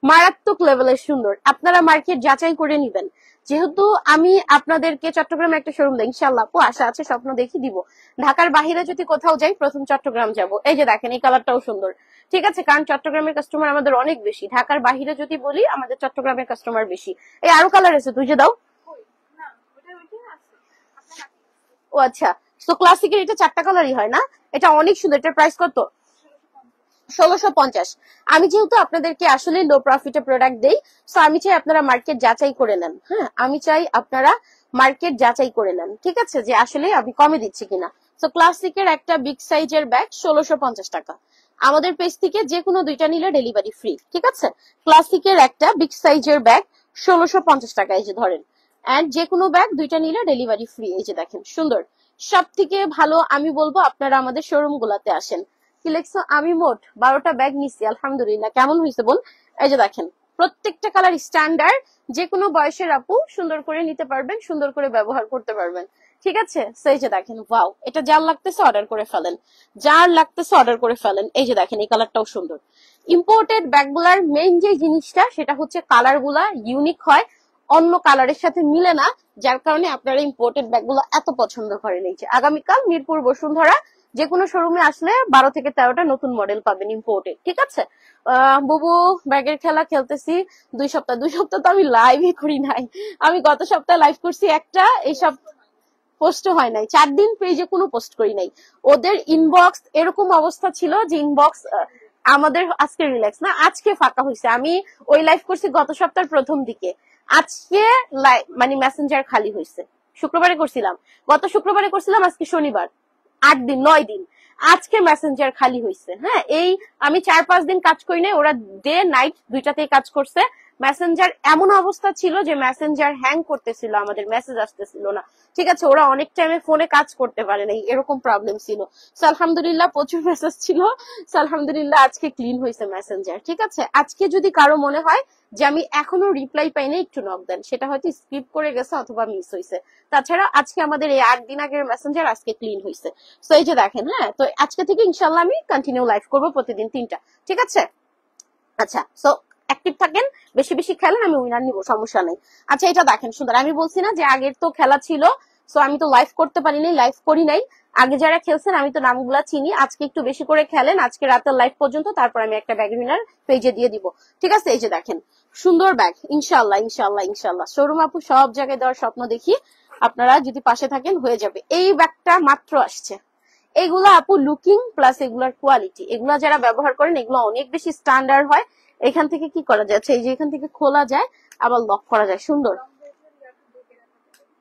মারাত্মক লেভেলের সুন্দর, আপনারা মার্কেট যাচাই করে নিবেন। যেহেতু আমি আপনাদেরকে চট্টগ্রামে একটা শোরুম দেই ইনশাআল্লাহ, আপু আশা আছে, স্বপ্ন দেখি দিব। ঢাকার বাহিরে যদি কোথাও যাই প্রথম চট্টগ্রাম যাব। এই যে দেখেন এই কালারটাও সুন্দর, ঠিক আছে, কারণ চট্টগ্রামের কাস্টমার আমাদের অনেক বেশি, ঢাকার বাহিরে যদি বলি আমাদের চট্টগ্রামের কাস্টমার বেশি। এই আরো কালার আছে, তুই যে দাও। ও আচ্ছা, তো ক্লাসিকের এটা 4টা কালারই হয় না? এটা অনেক সুন্দর, এটার প্রাইস কত? 1650। আমি যেহেতু আপনাদেরকে আসলে লো প্রফিটে প্রোডাক্ট দেই, সো আমি চাই আপনারা মার্কেট যাচাই করে নেন। হ্যাঁ আমি চাই আপনারা মার্কেট যাচাই করে নেন, ঠিক আছে, যে আসলে আমি কমে দিচ্ছি কিনা। তো ক্লাসিকের একটা বিগ সাইজের ব্যাগ 1650 টাকা। আমাদের পেজ থেকে যে কোনো দুইটা নিলে ডেলিভারি ফ্রি, ঠিক আছে। ক্লাসিকের একটা বিগ সাইজের ব্যাগ 1650 টাকা, এই যে ধরেন। এন্ড যে কোনো ব্যাগ দুইটা নিলে ডেলিভারি ফ্রি। এই যে দেখেন সুন্দর। সব থেকে ভালো আমি বলবো আপনারা আমাদের শোরুম গুলাতে আসেন। কি লেখছো? আমি মোট 12টা ব্যাগ নিছি আলহামদুলিল্লাহ। কেমন হয়েছে বোন? এই যে দেখেন প্রত্যেকটা কালার স্ট্যান্ডার্ড, যে কোনো বয়সের আপু সুন্দর করে নিতে পারবেন, সুন্দর করে ব্যবহার করতে পারবেন, ঠিক আছে। সেই যে দেখেন ওয়াও, এটা যার লাগতেছে অর্ডার করে ফেলেন, যার লাগতেছে অর্ডার করে ফেলেন। এই যে দেখেন এই কালারটাও সুন্দর। ইম্পোর্টেড ব্যাগগুলার মেইন যে জিনিসটা সেটা হচ্ছে কালার গুলা ইউনিক হয়, অন্য কালারের সাথে মিলে না, যার কারণে আপনারা ইম্পোর্টেড ব্যাগগুলো এত পছন্দ করেন। এই যে আগামীকাল মিরপুর বসুন্ধরা যে কোনো শোরুমে আসলে 12 থেকে 13টা নতুন মডেল পাবেন ইম্পোর্টেড, ঠিক আছে। বুবু ব্যাগের খেলা খেলতেছি 2 সপ্তাহ, 2 সপ্তাহ তো আমি লাইভই করি নাই। আমি গত সপ্তাহে লাইভ করছি একটা, এই সপ্তাহ পোস্ট হয় নাই, 4 দিন পেজে কোনো পোস্ট করি নাই। ওদের ইনবক্স এরকম অবস্থা ছিল যে ইনবক্স আমাদের আজকে রিল্যাক্স না, আজকে ফাঁকা হয়েছে। আমি ওই লাইভ করছি গত সপ্তাহের প্রথম দিকে, আজকে মানে মেসেঞ্জার খালি হয়েছে। শুক্রবারে করছিলাম, গত শুক্রবারে করছিলাম, আজকে শনিবার, 8 দিন 9 দিন, আজকে মেসেঞ্জার খালি হয়েছে। হ্যাঁ এই আমি 4-5 দিন কাজ করি নাই, ওরা ডে নাইট দুইটাতেই কাজ করছে। মেসেঞ্জার এমন অবস্থা ছিল যে মেসেঞ্জার হ্যাং করতেছিল, আমাদের মেসেজ আসতেছিল না, ঠিক আছে। ওরা অনেক টাইমে ফোনে কাজ করতে পারে নাই, এরকম প্রবলেম ছিল। সো আলহামদুলিল্লাহ প্রচুর মেসেজ ছিল, সো আলহামদুলিল্লাহ আজকে ক্লিন হয়েছে মেসেঞ্জার, ঠিক আছে। আজকে যদি কারো মনে হয় যে আমি এখনো রিপ্লাই পাইনি, একটু নক দেন, সেটা হয়তো স্কিপ করে গেছে অথবা মিস হয়েছে। তাছাড়া আজকে আমাদের এই 8 দিন আগের মেসেঞ্জার আজকে ক্লিন হয়েছে। তো এই যে দেখেন, হ্যাঁ তো আজকে থেকে ইনশাল্লাহ আমি কন্টিনিউ লাইভ করবো প্রতিদিন 3টা, ঠিক আছে। আচ্ছা সো অ্যাক্টিভ থাকেন, বেশি বেশি খেলেন, আমি উইনার নিব, সমস্যা নেই। আচ্ছা এটা দেখেন সুন্দর, আমি বলছি না যে আগের তো খেলা ছিল, সো আমি তো লাইভ করতে পারি নাই, লাইভ করি নাই। আগে যারা খেলছেন আমি তো নামগুলা চিনি, আজকে একটু বেশি করে খেলেন, আজকে রাতের লাইভ পর্যন্ত, তারপর আমি একটা ব্যাগ উইনার পেজে দিয়ে দিব, ঠিক আছে। এই যে দেখেন সুন্দর ব্যাগ, ইনশাল্লাহ ইনশাল্লাহ ইনশাল্লাহ শোরুম আপু সব জায়গায় দেওয়ার স্বপ্ন দেখি, আপনারা যদি পাশে থাকেন হয়ে যাবে। এই ব্যাগটা মাত্র আসছে, এগুলো আপু লুকিং প্লাস এগুলার কোয়ালিটি, এগুলা যারা ব্যবহার করেন এগুলো অনেক বেশি স্ট্যান্ডার্ড হয়। এখান থেকে কি করা যাচ্ছে, এই যে এখান থেকে খোলা যায় আবার লক করা যায়, সুন্দর।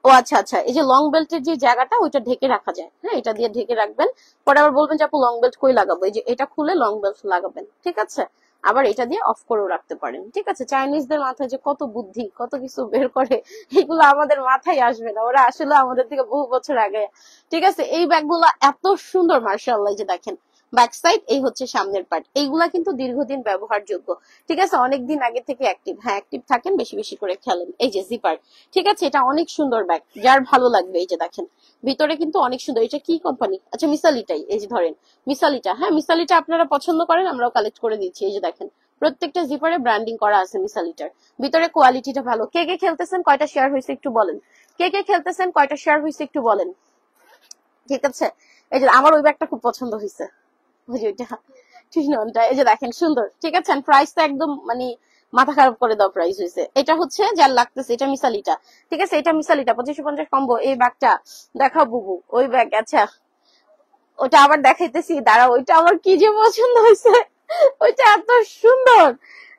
ও আচ্ছা আচ্ছা, এই যে লং বেল্টের যে জায়গাটা ওইটা ঢেকে রাখা যায়, হ্যাঁ এটা দিয়ে ঢেকে রাখবেন। পরে আবার বলবেন যে আপু লং বেল্ট কই লাগাবো, এই যে এটা খুলে লং বেল্ট লাগাবেন, ঠিক আছে। আবার এটা দিয়ে অফ করেও রাখতে পারেন, ঠিক আছে। চাইনিজদের মাথায় যে কত বুদ্ধি, কত কিছু বের করে, এগুলো আমাদের মাথায় আসবে না, ওরা আসলে আমাদের থেকে বহু বছর আগে, ঠিক আছে। এই ব্যাগগুলো এত সুন্দর মার্শাল্লাহ, যে দেখেন ব্যাক সাইড, এই হচ্ছে সামনের পার্ট, এইগুলা কিন্তু দীর্ঘদিন ব্যবহারযোগ্য, ঠিক আছে। অনেকদিন আগে থেকে অ্যাক্টিভ, হ্যাঁ অ্যাক্টিভ থাকেন, বেশি বেশি করে খেলেন। এই যে জিপার, ঠিক আছে, এটা অনেক সুন্দর ব্যাগ, যার ভালো লাগবে। এই যে দেখেন ভিতরে কিন্তু অনেক সুন্দর, এটা কি কোম্পানি? আচ্ছা মিসালিটাই, এই যে ধরেন মিসালিটা, হ্যাঁ মিসালিটা আপনারা পছন্দ করেন, আমরাও কালেক্ট করে দিচ্ছি। এই যে দেখেন প্রত্যেকটা জিপারে ব্র্যান্ডিং করা আছে মিসালিটার, ভিতরে কোয়ালিটিটা ভালো। কে কে খেলতেছেন, কয়টা শেয়ার হয়েছে একটু বলেন, কে কে খেলতেছেন, কয়টা শেয়ার হয়েছে একটু বলেন, ঠিক আছে। এই যে আমার ওই ব্যাগটা খুব পছন্দ হয়েছে, এই যে দেখেন সুন্দর, ঠিক আছে। প্রাইসটা একদম মানে মাথা খারাপ করে দাও প্রাইস হয়েছে। এটা হচ্ছে যার লাগতেছে, এটা মিসালিটা, ঠিক আছে, এটা মিসালিটা 2550 কম্বো। এই ব্যাগটা দেখাও বুবু, ওই ব্যাগ, আচ্ছা ওটা আবার দেখাইতেছি, দাঁড়া, ওইটা আমার কি যে পছন্দ হয়েছে, ওইটা এত সুন্দর।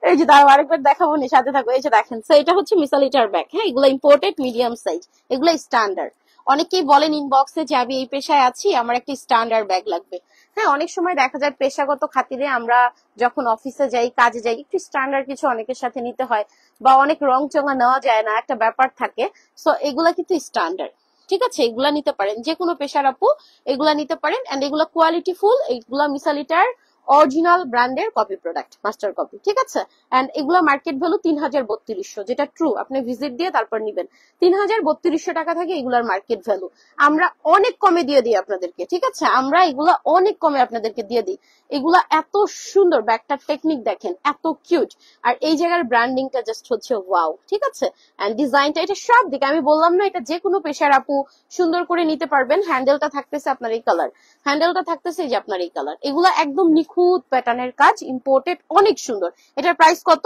এই যে দাঁড়াও আরেকবার দেখাবো নি, সাথে থাকো। এই যে দেখেন, এটা হচ্ছে মিসালিটার ব্যাগ, হ্যাঁ এগুলো ইম্পোর্টেড মিডিয়াম সাইজ, এগুলো স্ট্যান্ডার্ড। অনেকেই বলেন ইনবক্সে যে আমি এই পেশায় আছি, আমার একটা স্ট্যান্ডার্ড ব্যাগ লাগবে। হ্যাঁ অনেক সময় দেখা যায় পেশাগত খাতিরে আমরা যখন অফিসে যাই, কাজে যাই, একটু স্ট্যান্ডার্ড কিছু অনেকের সাথে নিতে হয়, বা অনেক রং চঙা নেওয়া যায় না, একটা ব্যাপার থাকে। সো এগুলা কিন্তু স্ট্যান্ডার্ড, ঠিক আছে, এগুলা নিতে পারেন, যে কোনো পেশার আপু এগুলা নিতে পারেন। এন্ড এগুলা কোয়ালিটি ফুল, এগুলা মিসালিটার অরিজিনাল ব্র্যান্ডের কপি প্রোডাক্ট, মাস্টার কপি, ঠিক আছে। এন্ড এগুলো মার্কেট ভ্যালু ৩৩২০, যেটা ট্রু, আপনি ভিজিট দিয়ে তারপর নিবেন। ৩৩২০ টাকা থাকে এগুলার মার্কেট ভ্যালু। আমরা অনেক কমে দিয়ে দিই আপনাদেরকে, ঠিক আছে, আমরা এগুলা অনেক কমে আপনাদেরকে দিয়ে দিই। এগুলা এত সুন্দর, ব্যাগটার টেকনিক দেখেন, এত কিউট, আর এই জায়গার ব্র্যান্ডিংটা জাস্ট হচ্ছে ওয়াও, ঠিক আছে। এন্ড ডিজাইনটা, এটা সব দিকে আমি বললাম না, এটা যে কোনো পেশার আপু সুন্দর করে নিতে পারবেন। হ্যান্ডেলটা থাকতেছে আপনার এই কালার, হ্যান্ডেলটা থাকতেছে এই যে আপনার এই কালার। এগুলা একদম নিখুঁত প্যাটার্নের কাজ, ইম্পোর্টেড, অনেক সুন্দর। এটার প্রাইস কত?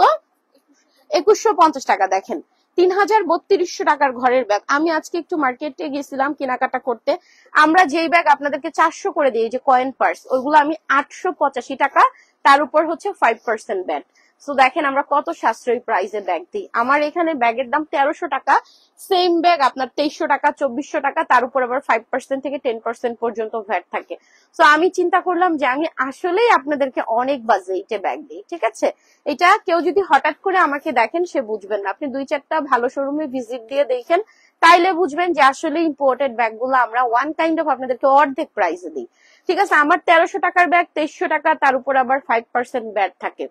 ২১৫০ টাকা। দেখেন ৩৩২০ টাকার ঘরের ব্যাগ। আমি আজকে একটু মার্কেটে গেছিলাম কেনাকাটা করতে, আমরা যেই ব্যাগ আপনাদেরকে ৪০০ করে দিই, যে কয়েন পার্স, ওইগুলো আমি ৮৮৫ টাকা, তার উপর হচ্ছে 5% ব্যাট। সো দেখেন আমরা কত সাশ্রয়ী প্রাইসে ব্যাগ দিই। আমার এখানে ব্যাগের দাম ১৩০০ টাকা, সেম ব্যাগ আপনার ২৩০০ টাকা, ২৪০০ টাকা, তার উপর আবার 5% থেকে 10% পর্যন্ত ভ্যাট থাকে। সো আমি চিন্তা করলাম যে আমি আসলেই আপনাদেরকে অনেক বাজেটে ব্যাগ দিই, ঠিক আছে। এটা কেউ যদি হঠাৎ করে আমাকে দেখেন সে বুঝবেন না, আপনি ২-৪টা ভালো শোরুমে ভিজিট দিয়ে দেখেন, তাইলে বুঝবেন যে আসলে ইম্পোর্টেড ব্যাগগুলো আমরা ওয়ান কাইন্ড অফ আপনাদেরকে অর্ধেক প্রাইসে দিই, ঠিক আছে। আমার ১৩০০ টাকার ব্যাগ ২৩০০ টাকা, তার উপর আবার 5% ব্যাট থাকে।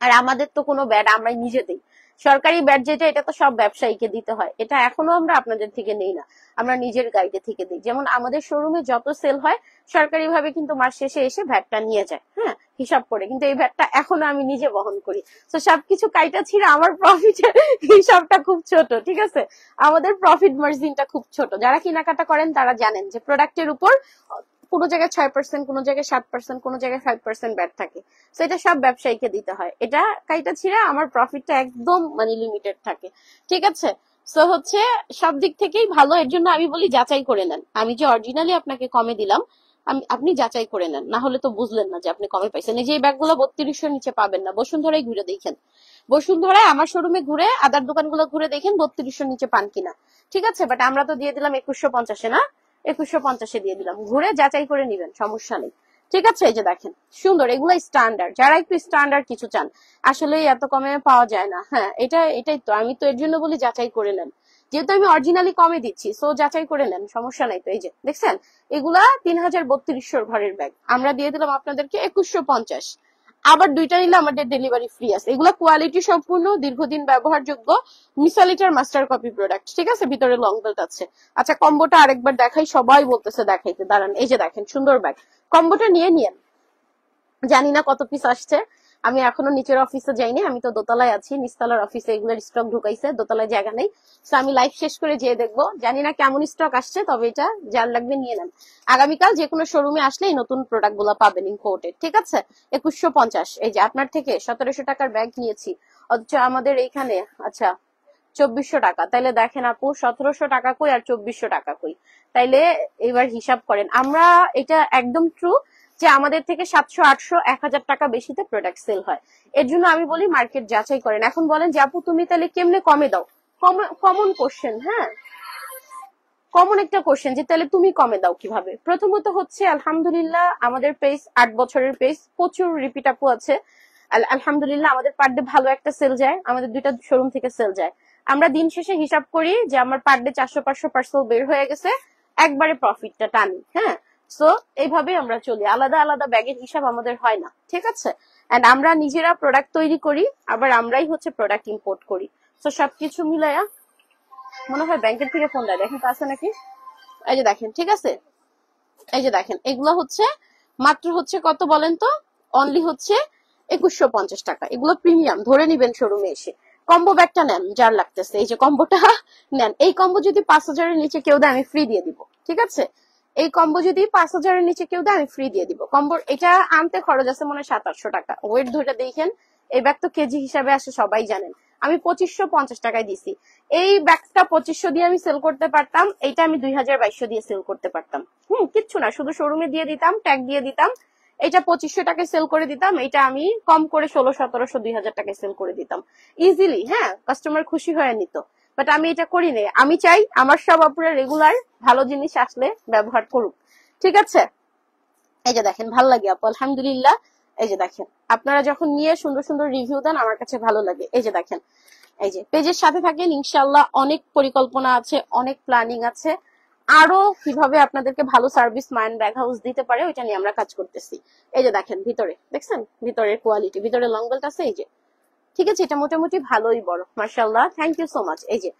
আর আমাদের তো কোনো ব্যাট আমরা নিজে দিই, সরকারি ব্যাট যেটা, এটা তো সব ব্যবসায়ীকে দিতে হয়, এটা এখনো আমরা আপনাদের থেকে নেই না, আমরা নিজের গাইডে থেকে দিই। যেমন আমাদের শোরুমে যত সেল হয় সরকারি ভাবে কিন্তু মাস শেষে এসে ভ্যাটটা নিয়ে যায়, হ্যাঁ, হিসাব করে, কিন্তু এই ভ্যাটটা এখনো আমি নিজে বহন করি। তো সবকিছু কাইটা ছিঁড়ে আমার প্রফিটের হিসাবটা খুব ছোট, ঠিক আছে, আমাদের প্রফিট মার্জিনটা খুব ছোট। যারা কেনাকাটা করেন তারা জানেন যে প্রোডাক্টের উপর কোনো জায়গায় ৬%, কোনো জায়গায় ৭%, কোনো জায়গায় 5% ব্যাট থাকে। তো এটা সব ব্যবসায়ীকে দিতে হয়, এটা কাইটা ছিঁড়ে আমার প্রফিটটা একদম মানে লিমিটেড থাকে, ঠিক আছে। সো হচ্ছে সব দিক থেকেই ভালো, এর জন্য আমি বলি যাচাই করে নেন। আমি যে অরিজিনালি আপনাকে কমে দিলাম, আপনি যাচাই করে নেন, না হলে তো বুঝলেন না যে আপনি কমে পাইছেন। এই যে এই ব্যাগগুলো ৩২০০ নিচে পাবেন না, বসুন্ধরায় ঘুরে দেখেন, বসুন্ধরায় আমার শোরুমে ঘুরে, আদার দোকানগুলো ঘুরে দেখেন ৩২০০ নিচে পান কিনা, ঠিক আছে। বাট আমরা তো দিয়ে দিলাম ২১৫০, না ২১৫০ দিয়ে দিলাম, ঘুরে যাচাই করে নিবেন, সমস্যা নেই, ঠিক আছে। এই যে দেখেন সুন্দর, এগুলো স্ট্যান্ডার্ড, যারা একটু স্ট্যান্ডার্ড কিছু চান, আসলে এত কমে পাওয়া যায় না। হ্যাঁ, এটাই তো, আমি তো এর জন্য বলি যাচাই করে নেন, যেহেতু আমি অরিজিনালি কমে দিচ্ছি, সো যাচাই করে নেন, সমস্যা নাই। তো এই যে দেখছেন এগুলা ৩৩২০ ঘরের ব্যাগ, আমরা দিয়ে দিলাম আপনাদেরকে ২১৫০। আবার দুইটা নিলে আমাদের ডেলিভারি ফ্রি আছে। এগুলা কোয়ালিটি সম্পূর্ণ, দীর্ঘদিন ব্যবহারযোগ্য, মিসালিটার মাস্টার কপি প্রোডাক্ট, ঠিক আছে, ভিতরে লং বেল্ট আছে। আচ্ছা কম্বোটা আরেকবার দেখাই, সবাই বলতেছে দেখাইতে, দাঁড়ান। এই যে দেখেন সুন্দর ব্যাগ, কম্বোটা নিয়ে নিয়েন। জানি না কত পিস আসছে, আমি এখনো নিচের অফিসে যাইনি, আমি তো দোতলায় আছি, নিচতলার অফিসে এগুলোর স্টক ঢুকাইছে, দোতলায় জায়গা নেই। তো আমি লাইভ শেষ করে যেয়ে দেখবো, জানি না কেমন স্টক আসছে, তবে এটা যার লাগবে নিয়ে নেন। আগামীকাল যে কোনো শোরুমে আসলে এই নতুন প্রোডাক্ট গুলো পাবেন ইম্পোর্টেড, ঠিক আছে। ২১৫০, এই যে আপনার থেকে ১৭০০ টাকার ব্যাগ নিয়েছি, অথচ আমাদের এইখানে আচ্ছা ২৪০০ টাকা। তাইলে দেখেন আপু ১৭০০ টাকা কই আর ২৪০০ টাকা কই, তাইলে এবার হিসাব করেন। আমরা এটা একদম ট্রু যে আমাদের থেকে ৭০০, ৮০০, ১০০০ টাকা বেশিতে প্রোডাক্ট সেল হয়। এর জন্য আমি বলি মার্কেট যাচাই করেন। এখন বলেন যে আপু তুমি তাহলে কেমনে কমে দাও, কমন কোশ্চেন, হ্যাঁ, কমন একটা কোশ্চেন যে তাহলে তুমি কমে দাও কিভাবে। প্রথমত হচ্ছে আলহামদুলিল্লাহ আমাদের পেজ ৮ বছরের পেজ, প্রচুর রিপিট আপু আছে, আলহামদুলিল্লাহ আমাদের পার ডে ভালো একটা সেল যায়, আমাদের ২টা শোরুম থেকে সেল যায়। আমরা দিন শেষে হিসাব করি যে আমার পার ডে ৪০০-৫০০ পার্সেল বের হয়ে গেছে, একবারে প্রফিটটা টানি, হ্যাঁ। সো এইভাবে আমরা চলি, আলাদা আলাদা ব্যাগের হিসাব আমাদের হয় না, ঠিক আছে। এন্ড আমরা নিজেরা প্রোডাক্ট তৈরি করি, আবার আমরাই হচ্ছে প্রোডাক্ট ইম্পোর্ট করি। তো সবকিছু মিলাইয়া মনে হয় ব্যাংকের থেকে ফোন দেয়, দেখেন তো আছে নাকি। এই যে দেখেন, ঠিক আছে, এই যে দেখেন এগুলো হচ্ছে মাত্র হচ্ছে কত বলেন তো, অনলি হচ্ছে ২১৫০ টাকা। এগুলো প্রিমিয়াম, ধরে নিবেন শোরুমে এসে। কম্বো ব্যাগটা নেন যার লাগতেছে, এই যে কম্বোটা নেন। এই কম্বো যদি ৫০০০-এর নিচে কেউ দেয় আমি ফ্রি দিয়ে দিব, ঠিক আছে। এই কম্বো যদি ৫০০০-এর নিচে কেউ দেয় আমি ফ্রি দিয়ে দিব। কম্বোর এটা আনতে খরচ আছে মনে হয় ৭০০ টাকা, ওয়েট ধরে দেখেন। এই ব্যাগ তো কেজি হিসাবে আসে, সবাই জানেন। আমি ২৫৫০ টাকায় দিছি। এই ব্যাগটা ২৫০০ দিয়ে আমি সেল করতে পারতাম, এইটা আমি ২০০০-২২০০ দিয়ে সেল করতে পারতাম। কিচ্ছু না, শুধু শোরুমে দিয়ে দিতাম, ট্যাগ দিয়ে দিতাম, এটা ২৫০০ টাকায় সেল করে দিতাম, এটা আমি কম করে ১৬০০, ১৭০০, ২০০০ টাকায় সেল করে দিতাম ইজিলি, হ্যাঁ, কাস্টমার খুশি হয়ে নিত। বাট আমি এটা করি না, আমি চাই আমার সব আপুরা রেগুলার ভালো জিনিস আসলে ব্যবহার করুক, ঠিক আছে। এই যে দেখেন ভাল লাগে আপু, আলহামদুলিল্লাহ। এই যে দেখেন আপনারা যখন নিয়ে সুন্দর সুন্দর রিভিউ দেন আমার কাছে ভালো লাগে। এই যে দেখেন, এই যে পেজের সাথে থাকেন, ইনশাল্লাহ অনেক পরিকল্পনা আছে, অনেক প্ল্যানিং আছে, আরো কিভাবে আপনাদেরকে ভালো সার্ভিস মাইন্ড ব্যাগ হাউস দিতে পারে ওইটা নিয়ে আমরা কাজ করতেছি। এই যে দেখেন ভিতরে, দেখছেন ভিতরের কোয়ালিটি, ভিতরে লং বেল্ট আছে এই যে, ঠিক আছে, এটা মোটামুটি ভালোই বড়, মাশাআল্লাহ, থ্যাংক ইউ সো মাচ। এই যে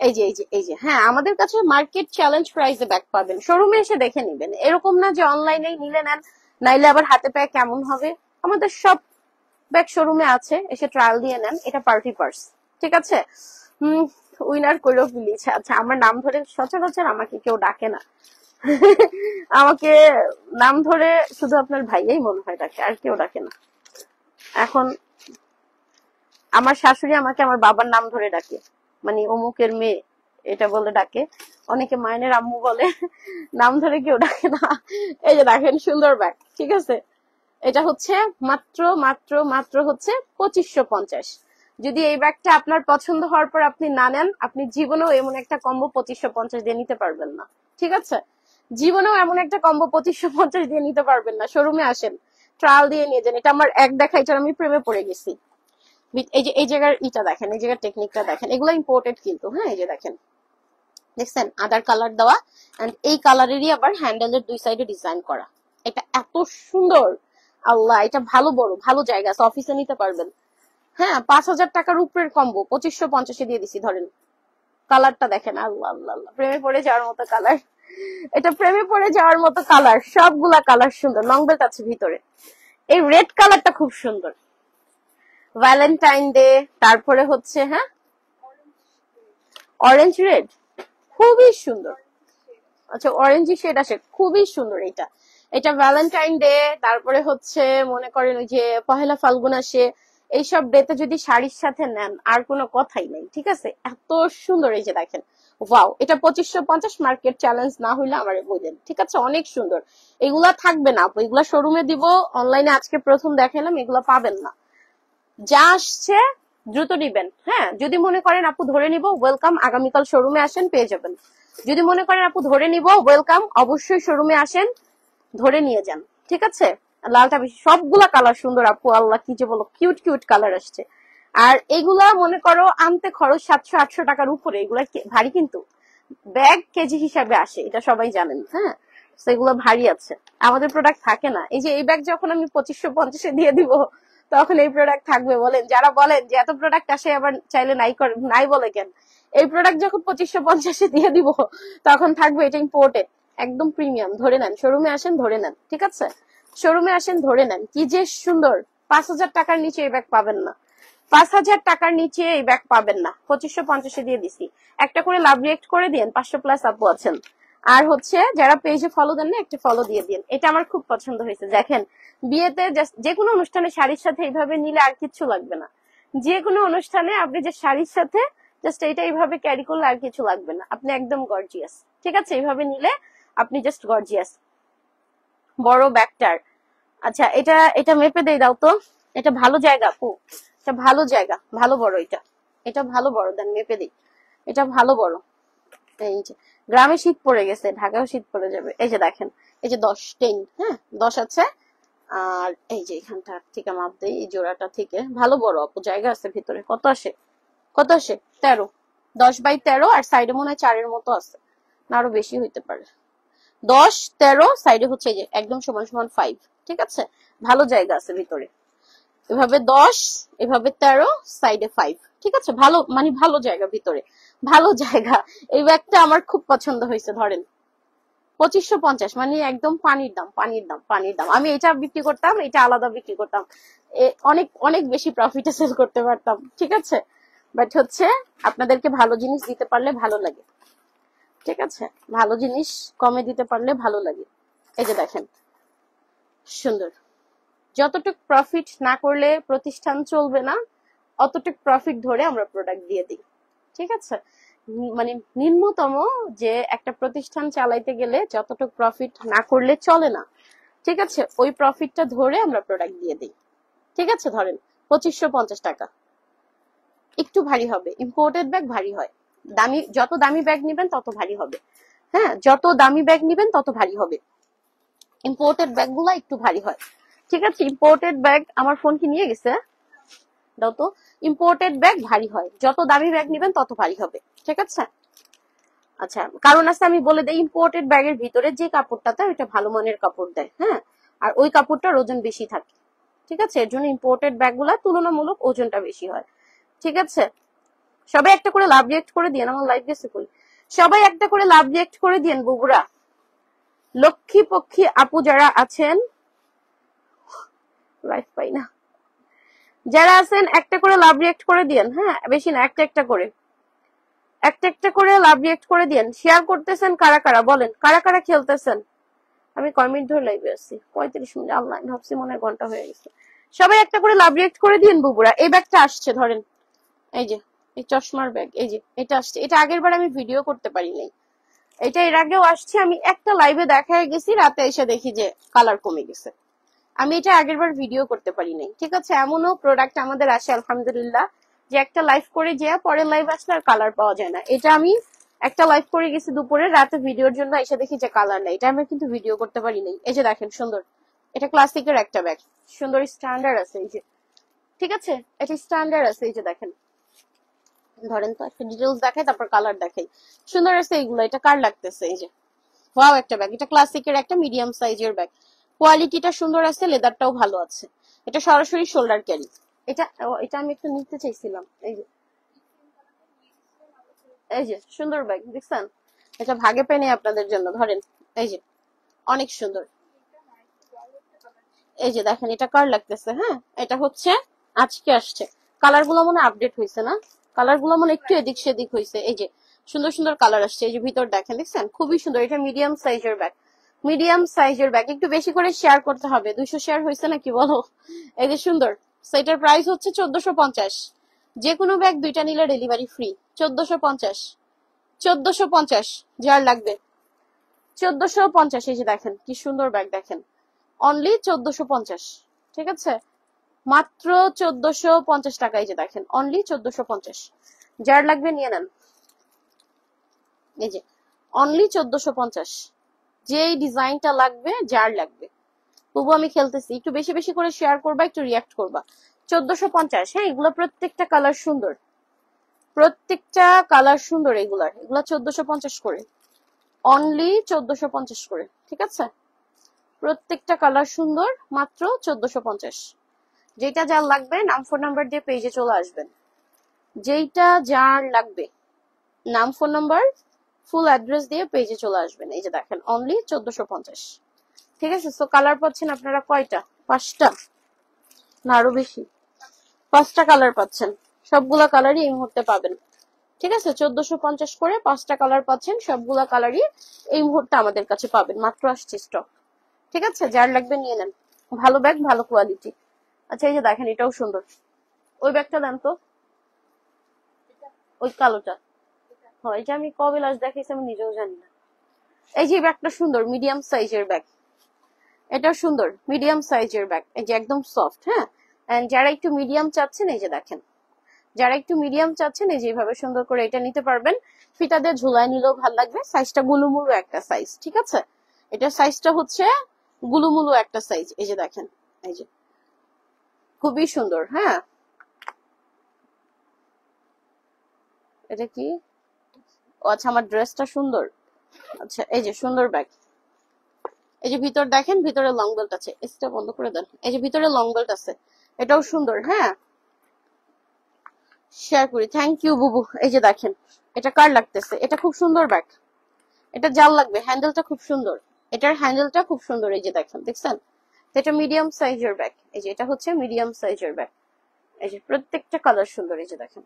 এই যে এই যে এই যে হ্যাঁ, আমাদের কাছে মার্কেট চ্যালেঞ্জ প্রাইসে ব্যাগ পাবেন, শোরুমে এসে দেখে নিবেন, এরকম না যে অনলাইনে নিলে নেন নাইলে আবার হাতে পায়ে কেমন হবে। আমাদের সব ব্যাগ শোরুমে আছে, এসে ট্রায়াল দিয়ে নেন। এটা পার্টি পার্স, ঠিক আছে, উইনার করো প্লিজ। আচ্ছা, আমার নাম ধরে সচরাচর আমাকে কেউ ডাকে না আমাকে নাম ধরে শুধু আপনার ভাইয়াই মনে হয় ডাকে, আর কেউ ডাকে না। এখন আমার শাশুড়ি আমাকে আমার বাবার নাম ধরে ডাকে, মানে অমুকের মেয়ে এটা বলে ডাকে, অনেকে মায়ের আম্মু বলে, নাম ধরে কেউ ডাকে না। এই যে দেখেন সুন্দর ব্যাগ, ঠিক আছে, এটা হচ্ছে মাত্র মাত্র মাত্র হচ্ছে 2550। যদি এই ব্যাগটা আপনার পছন্দ হওয়ার পর আপনি না নেন, আপনি জীবনেও এমন একটা কম্বো 2550 দিয়ে নিতে পারবেন না, ঠিক আছে, জীবনেও এমন একটা কম্বো 2550 দিয়ে নিতে পারবেন না। শোরুমে আসেন, ট্রায়াল দিয়ে নিয়ে যান। এটা আমার এক দেখা, এটার আমি প্রেমে পড়ে গেছি। এই যে এই জায়গার ইটা দেখেন, এই জায়গার টেকনিকটা দেখেন, এগুলো ইম্পোর্টেড কিন্তু, হ্যাঁ এই যে দেখেন, দেখছেন আদার কালার দেওয়া, এন্ড এই কালারেরই আবার হ্যান্ডেলের দুই সাইডে ডিজাইন করা। এটা এত সুন্দর, আল্লাহ, এটা ভালো বড়, ভালো জায়গা আছে, অফিসে নিতে পারবেন। হ্যাঁ, 5000 টাকার উপরের কম্বো 2550 দিয়ে দিছি ধরেন। কালারটা দেখেন, আল্লাহ আল্লাহ আল্লাহ, প্রেমে পড়ে যাওয়ার মতো কালার, এটা প্রেমে পড়ে যাওয়ার মতো কালার, সবগুলা কালার সুন্দর। লং বেল্ট আছে ভিতরে, এই রেড কালারটা খুব সুন্দর, ভ্যালেন্টাইন ডে, তারপরে হচ্ছে হ্যাঁ অরেঞ্জ রেড, খুবই সুন্দর। আচ্ছা, অরেঞ্জ শেড আসে, খুবই সুন্দর এটা। এটা ভ্যালেন্টাইন ডে, তারপরে হচ্ছে মনে করেন ওই যে পহেলা ফাল্গুন আসে, এইসব ডেতে যদি শাড়ির সাথে নেন আর কোনো কথাই নেই, ঠিক আছে, এত সুন্দর। এই যে দেখেন, ওয়াও, এটা 2550, মার্কেট চ্যালেঞ্জ না হইলে আমারে বললেন, ঠিক আছে, অনেক সুন্দর। এগুলা থাকবে না আপু, এগুলা শোরুমে দিব, অনলাইনে আজকে প্রথম দেখালাম, এগুলা পাবেন না। যা আসছে দ্রুত নিবেন। হ্যাঁ, যদি মনে করেন আপু ধরে নিব, ওয়েলকাম, আগামীকাল শোরুমে আসেন, পেয়ে যাবেন। যদি মনে করেন আপু ধরে নিব, ওয়েলকাম, অবশ্যই শোরুমে আসেন, ধরে নিয়ে যান, ঠিক আছে। লালটা বেশি, সবগুলা কালার সুন্দর আপু, আল্লাহ কি যে বলো, কিউট কিউট কালার আসছে। আর এগুলা মনে করো আনতে খরচ 700-800 টাকার উপরে, এগুলা ভারী কিন্তু, ব্যাগ কেজি হিসাবে আসে, এটা সবাই জানেন। হ্যাঁ, সেগুলো ভারী আছে, আমাদের প্রোডাক্ট থাকে না। এই যে এই ব্যাগ যখন আমি 2550 দিয়ে দিব, তখন এই প্রোডাক্ট থাকবে বলেন? যারা বলেন যে এত প্রোডাক্ট আসে আবার চাইলে নাই বলে কেন, এই প্রোডাক্ট যখন 2550 দিয়ে দিব, তখন থাকবে, এটা ইম্পোর্টেড, একদম প্রিমিয়াম। ধরে নেন, শোরুমে আসেন, ধরে নেন, ঠিক আছে, শোরুমে আসেন, ধরে নেন। কি যে সুন্দর, 5000 টাকার নিচে এই ব্যাগ পাবেন না, 5000 টাকার নিচে এই ব্যাগ পাবেন না, 2550 দিয়ে দিছি। একটা করে লাভ রিয়েক্ট করে দিন, 500+ আপু আছেন। আর হচ্ছে যারা পেজে ফলো দেন না, একটা ফলো দিয়ে দিন। এটা আমার খুব পছন্দ হয়েছে। দেখেন, বিয়েতে যে কোনো অনুষ্ঠানে শাড়ির সাথে এইভাবে নিলে আর কিচ্ছু লাগবে না। যে কোনো অনুষ্ঠানে আপনি যে শাড়ির সাথে জাস্ট এটা এইভাবে ক্যারি করলে আর কিছু লাগবে না, আপনি একদম গর্জিয়াস, ঠিক আছে, এইভাবে নিলে আপনি জাস্ট গর্জিয়াস। বড় ব্যাগটার, আচ্ছা এটা এটা মেপে দিয়ে দাও তো, এটা ভালো জায়গা আপু, এটা ভালো জায়গা, ভালো বড়, এটা এটা ভালো বড়, দেন মেপে দিই, এটা ভালো বড়। এই যে গ্রামে শীত পড়ে গেছে, ঢাকাও শীত পড়ে যাবে। এই যে দেখেন, এই যে 10 হ্যাঁ 10 আছে। আর এই যে এখানটা থেকে মাপ দেই, এই জোড়াটা থেকে ভালো বড় আপু, জায়গা আছে ভিতরে। কত আসে, কত আসে, 13, 10x13, আর সাইডে মনে হয় 4-এর মতো আছে, না আরো বেশি হইতে পারে। 10-13, সাইডে হচ্ছে যে একদম সমান সমান 5, ঠিক আছে, ভালো জায়গা আছে ভিতরে। এভাবে 10, এভাবে 13, সাইডে 5, ঠিক আছে, ভালো, মানে ভালো জায়গা ভিতরে, ভালো জায়গা। এই ব্যাগটা আমার খুব পছন্দ হয়েছে। ধরেন 2550, মানে একদম পানির দাম, পানির দাম, পানির দাম। আমি এটা বিক্রি করতাম, এটা আলাদা বিক্রি করতাম, অনেক অনেক বেশি প্রফিটে সেল করতে পারতাম, ঠিক আছে, বাট হচ্ছে আপনাদেরকে ভালো জিনিস দিতে পারলে ভালো লাগে, ঠিক আছে, ভালো জিনিস কমে দিতে পারলে ভালো লাগে। এই যে দেখেন, সুন্দর। যতটুকু প্রফিট না করলে প্রতিষ্ঠান চলবে না, অতটুকু প্রফিট ধরে আমরা প্রোডাক্ট দিয়ে দিই, ঠিক আছে, মানে নিম্নতম যে একটা প্রতিষ্ঠান চালাইতে গেলে যতটুকু প্রফিট না করলে চলে না, ঠিক আছে, ওই প্রফিটটা ধরে আমরা প্রোডাক্ট দিয়ে দিই, ঠিক আছে। ধরেন 2550 টাকা, একটু ভারী হবে, ইম্পোর্টেড ব্যাগ ভারী হয়, দামি, যত দামি ব্যাগ নিবেন তত ভারী হবে। হ্যাঁ, যত দামি ব্যাগ নিবেন তত ভারী হবে, ইম্পোর্টেড ব্যাগ গুলা একটু ভারী হয়, ঠিক আছে। ইম্পোর্টেড ব্যাগ, আমার ফোন কি নিয়ে গেছে, দাও তো। ইম্পোর্টেড ব্যাগ ভারী হয়, যত দামি ব্যাগ নিবেন তত ভারী হবে, ঠিক আছে। আচ্ছা, কারণ আছে আমি বলে দেই, ইম্পোর্টেড ব্যাগের ভিতরে যে কাপড়টাতে ওইটা ভালো মানের কাপড় দেয়, হ্যাঁ, আর ওই কাপড়টার ওজন বেশি থাকে, ঠিক আছে, এর জন্য ইম্পোর্টেড ব্যাগগুলা তুলনামূলক ওজনটা বেশি হয়, ঠিক আছে। সবাই একটা করে লাভ রিয়েক্ট করে দিয়েন, আমার লাইভ গেছে কই, সবাই একটা করে লাভ রিয়েক্ট করে দিয়েন বুবুরা, লক্ষ্মী পক্ষী আপু যারা আছেন, লাইভ পাই না, যারা আছেন একটা করে লাভ রিয়েক্ট করে দিয়েন, হ্যাঁ বেশি না, একটা একটা করে, একটা একটা করে লাভ রিয়েক্ট করে দিয়েন। শেয়ার করতেছেন কারা কারা, বলেন কারা কারা খেলতেছেন। আমি কয় মিনিট ধরে লাইভে আছি, 35 মিনিট, আল্লাহ ভাবছি মনে হয় ঘন্টা হয়ে গেছে। সবাই একটা করে লাভ রিয়েক্ট করে দিন বুবুরা। এই ব্যাগটা আসছে, ধরেন এই যে এই চশমার ব্যাগ, এই যে এটা আসছে, এটা আগের বার আমি ভিডিও করতে পারি নাই, এটা এর আগেও আসছে, আমি একটা লাইভে দেখায় গেছি, রাতে এসে দেখি যে কালার কমে গেছে, আমি এটা আগের বার ভিডিও করতে পারি নাই, ঠিক আছে। এমনও প্রোডাক্ট আমাদের আসে আলহামদুলিল্লাহ, যে একটা লাইভ করে যে পরের লাইভ আসলে আর কালার পাওয়া যায় না। এটা আমি একটা লাইভ করে গেছি দুপুরে, রাতে ভিডিওর জন্য এসে দেখি যে কালার নেই, এটা আমি কিন্তু ভিডিও করতে পারি নাই। এই যে দেখেন সুন্দর, এটা ক্লাসিকের একটা ব্যাগ, সুন্দর স্ট্যান্ডার্ড আছে, এই যে ঠিক আছে, এটা স্ট্যান্ডার্ড আছে, এই যে দেখেন, ধরেন তো একটা ডিটেলস দেখাই তারপর কালার দেখাই, সুন্দর আছে এইগুলো। এটা কার লাগতেছে, এই যে ওয়াও একটা ব্যাগ, এটা ক্লাসিকের একটা মিডিয়াম সাইজের ব্যাগ, কোয়ালিটিটা সুন্দর আছে, লেদারটাও ভালো আছে, এটা সরাসরি শোল্ডার ক্যারি। এটা এটা আমি একটু নিতে চাইছিলাম, এই যে এই যে সুন্দর ব্যাগ দেখছেন, এটা ভাগে পেনে আপনাদের জন্য, ধরেন এই যে অনেক সুন্দর, এই যে দেখেন এটা কার লাগতেছে, হ্যাঁ এটা হচ্ছে আজকে আসছে, কালার গুলো মনে আপডেট হয়েছে না, কালার গুলো মনে একটু এদিক সেদিক হয়েছে, এই যে সুন্দর সুন্দর কালার আসছে, এই যে ভিতর দেখেন, দেখছেন খুবই সুন্দর, এটা মিডিয়াম সাইজের ব্যাগ, মিডিয়াম সাইজের ব্যাগ, একটু বেশি করে শেয়ার করতে হবে, 200 শেয়ার হয়েছে নাকি বলো। এই যে সুন্দর, সেটার প্রাইস হচ্ছে 1450, যে কোনো ব্যাগ দুইটা নিলে ডেলিভারি ফ্রি, 1450, 1450 যার লাগবে 1450, এই যে দেখেন কি সুন্দর ব্যাগ, দেখেন অনলি 1450, ঠিক আছে, মাত্র 1450 টাকা, এই যে দেখেন অনলি 1450, যার লাগবে নিয়ে নেন, এই যে অনলি 1450, যেই ডিজাইনটা লাগবে যার লাগবে। তবু আমি খেলতেছি, একটু বেশি বেশি করে শেয়ার করবা, একটু রিয়াক্ট করবা। 1450, হ্যাঁ এগুলো প্রত্যেকটা কালার সুন্দর, প্রত্যেকটা কালার সুন্দর, এগুলা 1450 করে, অনলি 1450 করে, ঠিক আছে, প্রত্যেকটা কালার সুন্দর, মাত্র 1450। যেটা যার লাগবে নাম ফোন নাম্বার দিয়ে পেজে চলে আসবেন, যেইটা যার লাগবে নাম ফোন নাম্বার ফুল অ্যাড্রেস দিয়ে পেজে চলে আসবেন, এই যে দেখেন অনলি 1450, ঠিক আছে। সো কালার পাচ্ছেন আপনারা কয়টা, 5টা না আরো বেশি, 5টা কালার পাচ্ছেন, সবগুলা কালারই এই মুহূর্তে পাবেন, ঠিক আছে, 1450 করে 5টা কালার পাচ্ছেন, সবগুলা কালারই এই মুহূর্তে আমাদের কাছে পাবেন, মাত্র আসছে স্টক, ঠিক আছে, যার লাগবে নিয়ে নেন, ভালো ব্যাগ ভালো কোয়ালিটি। আচ্ছা এই যে দেখেন এটাও সুন্দর, ওই ব্যাগটা দেন তো, ওই কালোটা, হ্যাঁ এটা আমি কবে লাস্ট দেখাইছি আমি নিজেও জানি না। এই যে ব্যাগটা সুন্দর, মিডিয়াম সাইজের ব্যাগ, এটা সুন্দর মিডিয়াম সাইজের ব্যাগ, এই যে একদম সফট, হ্যাঁ, এন্ড যারা একটু মিডিয়াম চাচ্ছেন, এই যে দেখেন যারা একটু মিডিয়াম চাচ্ছেন, এই যে এইভাবে সুন্দর করে এটা নিতে পারবেন, ফিতা দিয়ে ঝুলায় নিলেও ভালো লাগবে, সাইজটা গুলুমুলু একটা সাইজ, ঠিক আছে, এটা সাইজটা হচ্ছে গুলুমুলু একটা সাইজ, এই যে দেখেন, এই যে খুবই সুন্দর, হ্যাঁ এটা কি, আচ্ছা আমার ড্রেসটা সুন্দর, আচ্ছা এই যে সুন্দর ব্যাগ, এই যে ভিতর দেখেন, ভিতরে লং বেল্ট আছে, এসটা বন্ধ করে দেন, এই যে ভিতরে লং বেল্ট আছে, এটাও সুন্দর, হ্যাঁ শেয়ার করি, থ্যাংক ইউ বুবু। এই যে দেখেন এটা কার লাগতেছে, এটা খুব সুন্দর ব্যাগ, এটা জাল লাগবে, হ্যান্ডেলটা খুব সুন্দর, এটার হ্যান্ডেলটা খুব সুন্দর, এই যে দেখেন, দেখছেন, এটা মিডিয়াম সাইজের ব্যাগ, এই যে এটা হচ্ছে মিডিয়াম সাইজের ব্যাগ, এই যে প্রত্যেকটা কালার সুন্দর, এই যে দেখেন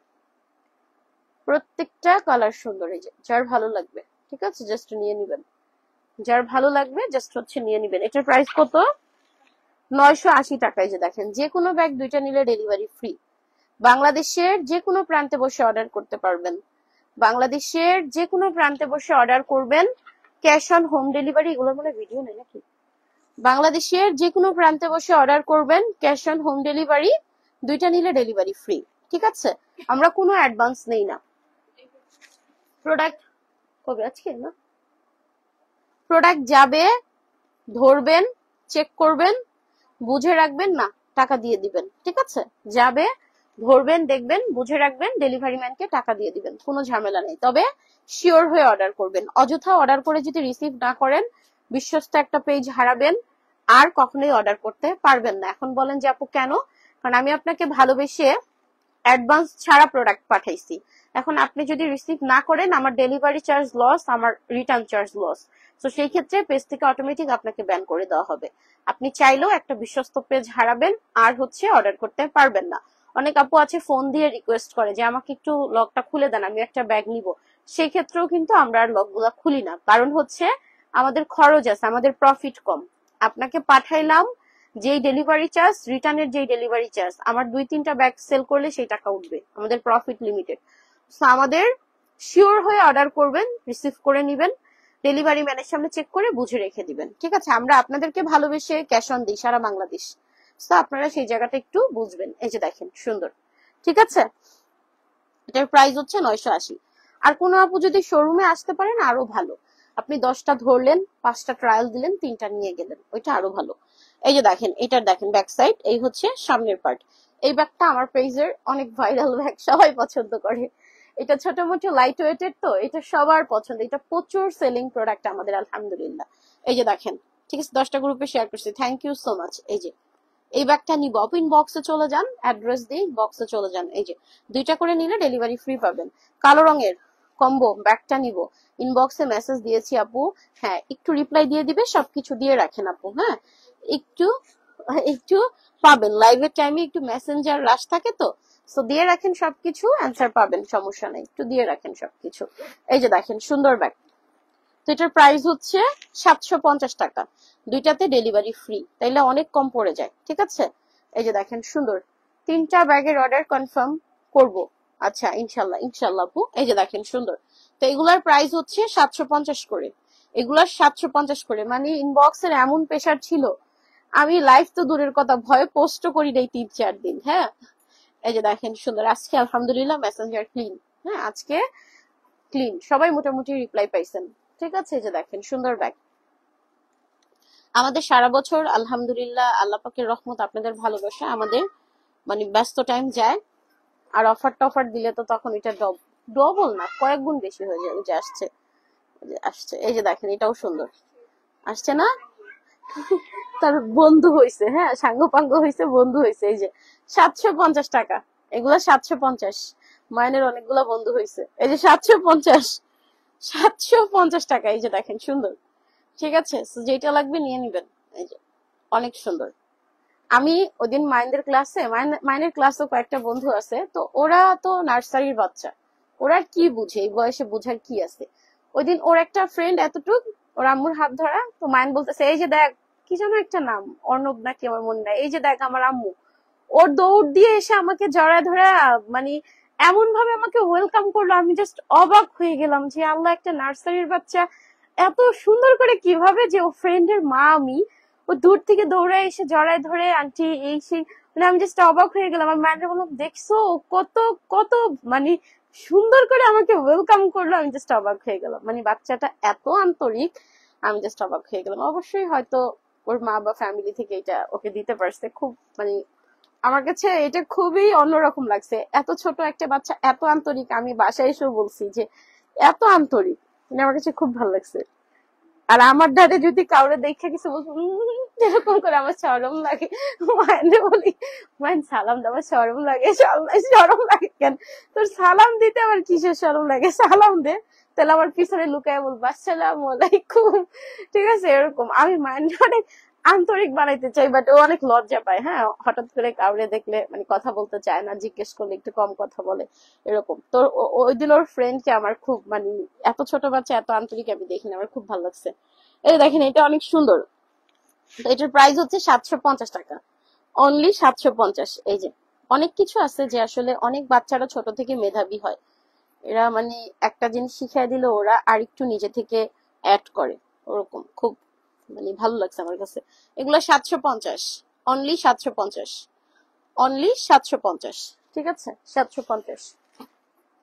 প্রত্যেকটা কালার সুন্দর, এই যে যার ভালো লাগবে, ঠিক আছে জাস্ট নিয়ে নিবেন, যার ভালো লাগবে জাস্ট হচ্ছে নিয়ে নিবেন। এটার প্রাইস কত, 980 টাকা, এই যে দেখেন যে কোনো ব্যাগ দুইটা নিলে ডেলিভারি ফ্রি, বাংলাদেশের যে কোনো প্রান্তে বসে অর্ডার করতে পারবেন, বাংলাদেশের যে কোনো প্রান্তে বসে অর্ডার করবেন, ক্যাশ অন হোম ডেলিভারি, এগুলোর মনে ভিডিও নেই নাকি, বাংলাদেশের যে কোনো প্রান্তে বসে অর্ডার করবেন, ক্যাশ অন হোম ডেলিভারি, দুইটা নিলে ডেলিভারি ফ্রি, ঠিক আছে, আমরা কোনো অ্যাডভান্স নেই না। প্রোডাক্ট কবে, আজকে না, প্রোডাক্ট যাবে, ধরবেন, চেক করবেন, বুঝে রাখবেন না, টাকা দিয়ে দিবেন, ঠিক আছে, যাবে ধরবেন, দেখবেন, বুঝে রাখবেন, ডেলিভারি ম্যানকে টাকা দিয়ে দিবেন, কোনো ঝামেলা নেই। তবে শিওর হয়ে অর্ডার করবেন। অযথা অর্ডার করে যদি রিসিভ না করেন, বিশ্বস্ত একটা পেজ হারাবেন, আর কখনোই অর্ডার করতে পারবেন না। এখন বলেন যে আপু কেন? কারণ আমি আপনাকে ভালোবেসে অ্যাডভান্স ছাড়া প্রোডাক্ট পাঠাইছি। এখন আপনি যদি রিসিভ না করেন, আমার ডেলিভারি চার্জ লস, আমার রিটার্ন চার্জ লস। তো সেই ক্ষেত্রে পেজ থেকে অটোমেটিক আপনাকে ব্যান করে দেওয়া হবে। আপনি চাইলেও একটা বিশ্বস্ত পেজ হারাবেন, আর অর্ডার করতে পারবেন না। অনেক আপু আছে ফোন দিয়ে রিকোয়েস্ট করে যে আমাকে একটু লকটা খুলে দেন, আমি একটা ব্যাগ নিব। সেই ক্ষেত্রেও কিন্তু আমরা আর লকগুলা খুলি না, কারণ আমাদের খরচ আছে, আমাদের প্রফিট কম। আপনাকে পাঠাইলাম, যেই ডেলিভারি চার্জ, রিটার্নের যেই ডেলিভারি চার্জ, আমার 2-3টা ব্যাগ সেল করলে সেই টাকা উঠবে, আমাদের প্রফিট লিমিটেড। সো আমাদের শিওর হয়ে অর্ডার করবেন, রিসিভ করে নিবেন, ডেলিভারি ম্যানের সামনে চেক করে বুঝে রেখে দিবেন, ঠিক আছে? আমরা আপনাদেরকে ভালোবেসে ক্যাশ অন দিই সারা বাংলাদেশ। তো আপনারা সেই জায়গাটা একটু বুঝবেন। এই যে দেখেন সুন্দর, ঠিক আছে? এটার প্রাইস হচ্ছে 980। আর কোনো আপু যদি শোরুমে আসতে পারেন আরো ভালো, আপনি 10টা ধরলেন, 5টা ট্রায়াল দিলেন, 3টা নিয়ে গেলেন, ওইটা আরো ভালো। এই যে দেখেন, এটার দেখেন ব্যাক সাইড, এই হচ্ছে সামনের পার্ট। এই ব্যাগটা আমার পেজের অনেক ভাইরাল ব্যাগ, সবাই পছন্দ করে। এটা ছোট মোটো লাইট ওয়েটের, তো এটা সবার পছন্দ, এটা প্রচুর সেলিং প্রোডাক্ট আমাদের আলহামদুলিল্লাহ। এই যে দেখেন, ঠিক আছে? 10টা গ্রুপে শেয়ার করছি, থ্যাংক ইউ সো মাচ। এই যে এই ব্যাগটা নিব, আপনি ইনবক্সে চলে যান, অ্যাড্রেস দিয়ে ইনবক্সে চলে যান। এই যে 2টা করে নিলে ডেলিভারি ফ্রি পাবেন। কালো রঙের কম্বো ব্যাগটা নিব, ইনবক্সে মেসেজ দিয়েছি আপু, হ্যাঁ একটু রিপ্লাই দিয়ে দিবে, সবকিছু দিয়ে রাখেন আপু, হ্যাঁ একটু একটু পাবেন লাইভের টাইমে, একটু মেসেঞ্জার রাশ থাকে তো, সো দিয়ে রাখেন সবকিছু, অ্যান্সার পাবেন, সমস্যা নেই, একটু দিয়ে রাখেন সবকিছু। এই যে দেখেন সুন্দর ব্যাগ, তো এটার প্রাইস হচ্ছে 750 টাকা, 2টাতে ডেলিভারি ফ্রি, তাইলে অনেক কম পড়ে যায়, ঠিক আছে? এই যে দেখেন সুন্দর, 3টা ব্যাগের অর্ডার কনফার্ম করব। আচ্ছা ইনশাল্লাহ ইনশাল্লাহ আপু। এই যে দেখেন সুন্দর, তো এগুলার প্রাইস হচ্ছে 750 করে, এগুলার 750 করে। মানে ইনবক্সের এমন প্রেশার ছিল, আমি লাইভ তো দূরের কথা, ভয়ে পোস্টও করি নাই 3-4 দিন। হ্যাঁ এই যে দেখেন সুন্দর, আজকে আলহামদুলিল্লাহ মেসেঞ্জার ক্লিন, হ্যাঁ আজকে ক্লিন, সবাই মোটামুটি রিপ্লাই পাইছেন, ঠিক আছে? এই যে দেখেন সুন্দর ব্যাগ। আমাদের সারা বছর আলহামদুলিল্লাহ আল্লাহ পাকের রহমত, আপনাদের ভালোবাসা আমাদের মানে ব্যস্ত টাইম যায়, আর অফার টফার দিলে তো তখন এটা ডবল না কয়েক গুণ বেশি হয়ে যাবে। যে আসছে, আসছে, এই যে দেখেন এটাও সুন্দর, আসছে না? তার বন্ধু হয়েছে, হ্যাঁ সাঙ্গ পাঙ্গ হয়েছে, বন্ধু হয়েছে। এই যে 750 টাকা, এগুলা 750, মাইনের অনেকগুলা বন্ধু হয়েছে। এই যে 750 টাকা, এই যে দেখেন সুন্দর, ঠিক আছে? যেটা লাগবে নিয়ে নিবেন। এই যে অনেক সুন্দর। আমি ওইদিন মাইনের ক্লাসে কয়েকটা বন্ধু আছে, তো ওরা তো নার্সারির বাচ্চা, ওরা কি বুঝে, এই বয়সে বুঝার কি আছে? ওইদিন ওর একটা ফ্রেন্ড এতটুক, ওর আম্মুর হাত ধরা, তো মাইন বলতেছে এই যে দেখ, কি যেন একটা নাম, অর্ণব নাকি আমার মনে নাই, এই যে দেখ আমার আম্মু। ওর দৌড় দিয়ে এসে আমাকে জড়ায় ধরে, মানে এমন ভাবে আমাকে ওয়েলকাম করলো, আমি জাস্ট অবাক হয়ে গেলাম যে আল্লাহ, একটা নার্সারির বাচ্চা এত সুন্দর করে কিভাবে, যে ও ফ্রেন্ডের মা আমি, ও দূর থেকে দৌড়ে এসে জড়ায় ধরে আন্টি এই সেই, মানে আমি জাস্ট অবাক হয়ে গেলাম। আমার ম্যাডাম বললাম দেখছো কত কত মানে সুন্দর করে আমাকে ওয়েলকাম করলো, আমি জাস্ট অবাক হয়ে গেলাম। মানে বাচ্চাটা এত আন্তরিক, আমি জাস্ট অবাক হয়ে গেলাম। অবশ্যই হয়তো ওর মা বা ফ্যামিলি থেকে এটা ওকে দিতে পারছে, খুব মানে আমার কাছে এটা খুবই অন্যরকম লাগছে। এত ছোট একটা বাচ্চা এত আন্তরিক, আমি বাসায় এসেও বলছি যে এত আন্তরিক, মানে আমার কাছে খুব ভালো লাগছে। আর আমার দাদা যদি কাউরে দেখে কিছু বলতো এরকম করে, আমার শরম লাগে। মায়ের বলি, মায়ের সালাম দেওয়ার শরম লাগে, শরম লাগে কেন? তোর সালাম দিতে আমার কিসের শরম লাগে? সালাম দে, তাহলে আমার পিছনে লুকায় বলবো আসসালামু আলাইকুম, ঠিক আছে? এরকম আমি মায়ের অনেক আন্তরিক বানাইতে চাই, বাট ও অনেক লজ্জা পায়। হ্যাঁ হঠাৎ করে কাউরে দেখলে মানে কথা বলতে চায় না, জিজ্ঞেস করলে একটু কম কথা বলে, এরকম। তো ওই দিন ওর ফ্রেন্ডকে আমার খুব মানে, এত ছোট বাচ্চা এত আন্তরিক আমি দেখিনি, আমার খুব ভালো লাগছে। এই দেখেন এটা অনেক সুন্দর, এটার প্রাইস হচ্ছে 750 টাকা, অনলি 750। এই যে অনেক কিছু আছে যে আসলে অনেক বাচ্চারা ছোট থেকে মেধাবী হয়, এরা মানে একটা জিনিস শিখিয়ে দিলে ওরা আরেকটু নিজে থেকে অ্যাড করে, ওরকম খুব মানে ভালো লাগছে আমার কাছে। এগুলো 750, অনলি 750, অনলি 750, ঠিক আছে? 750।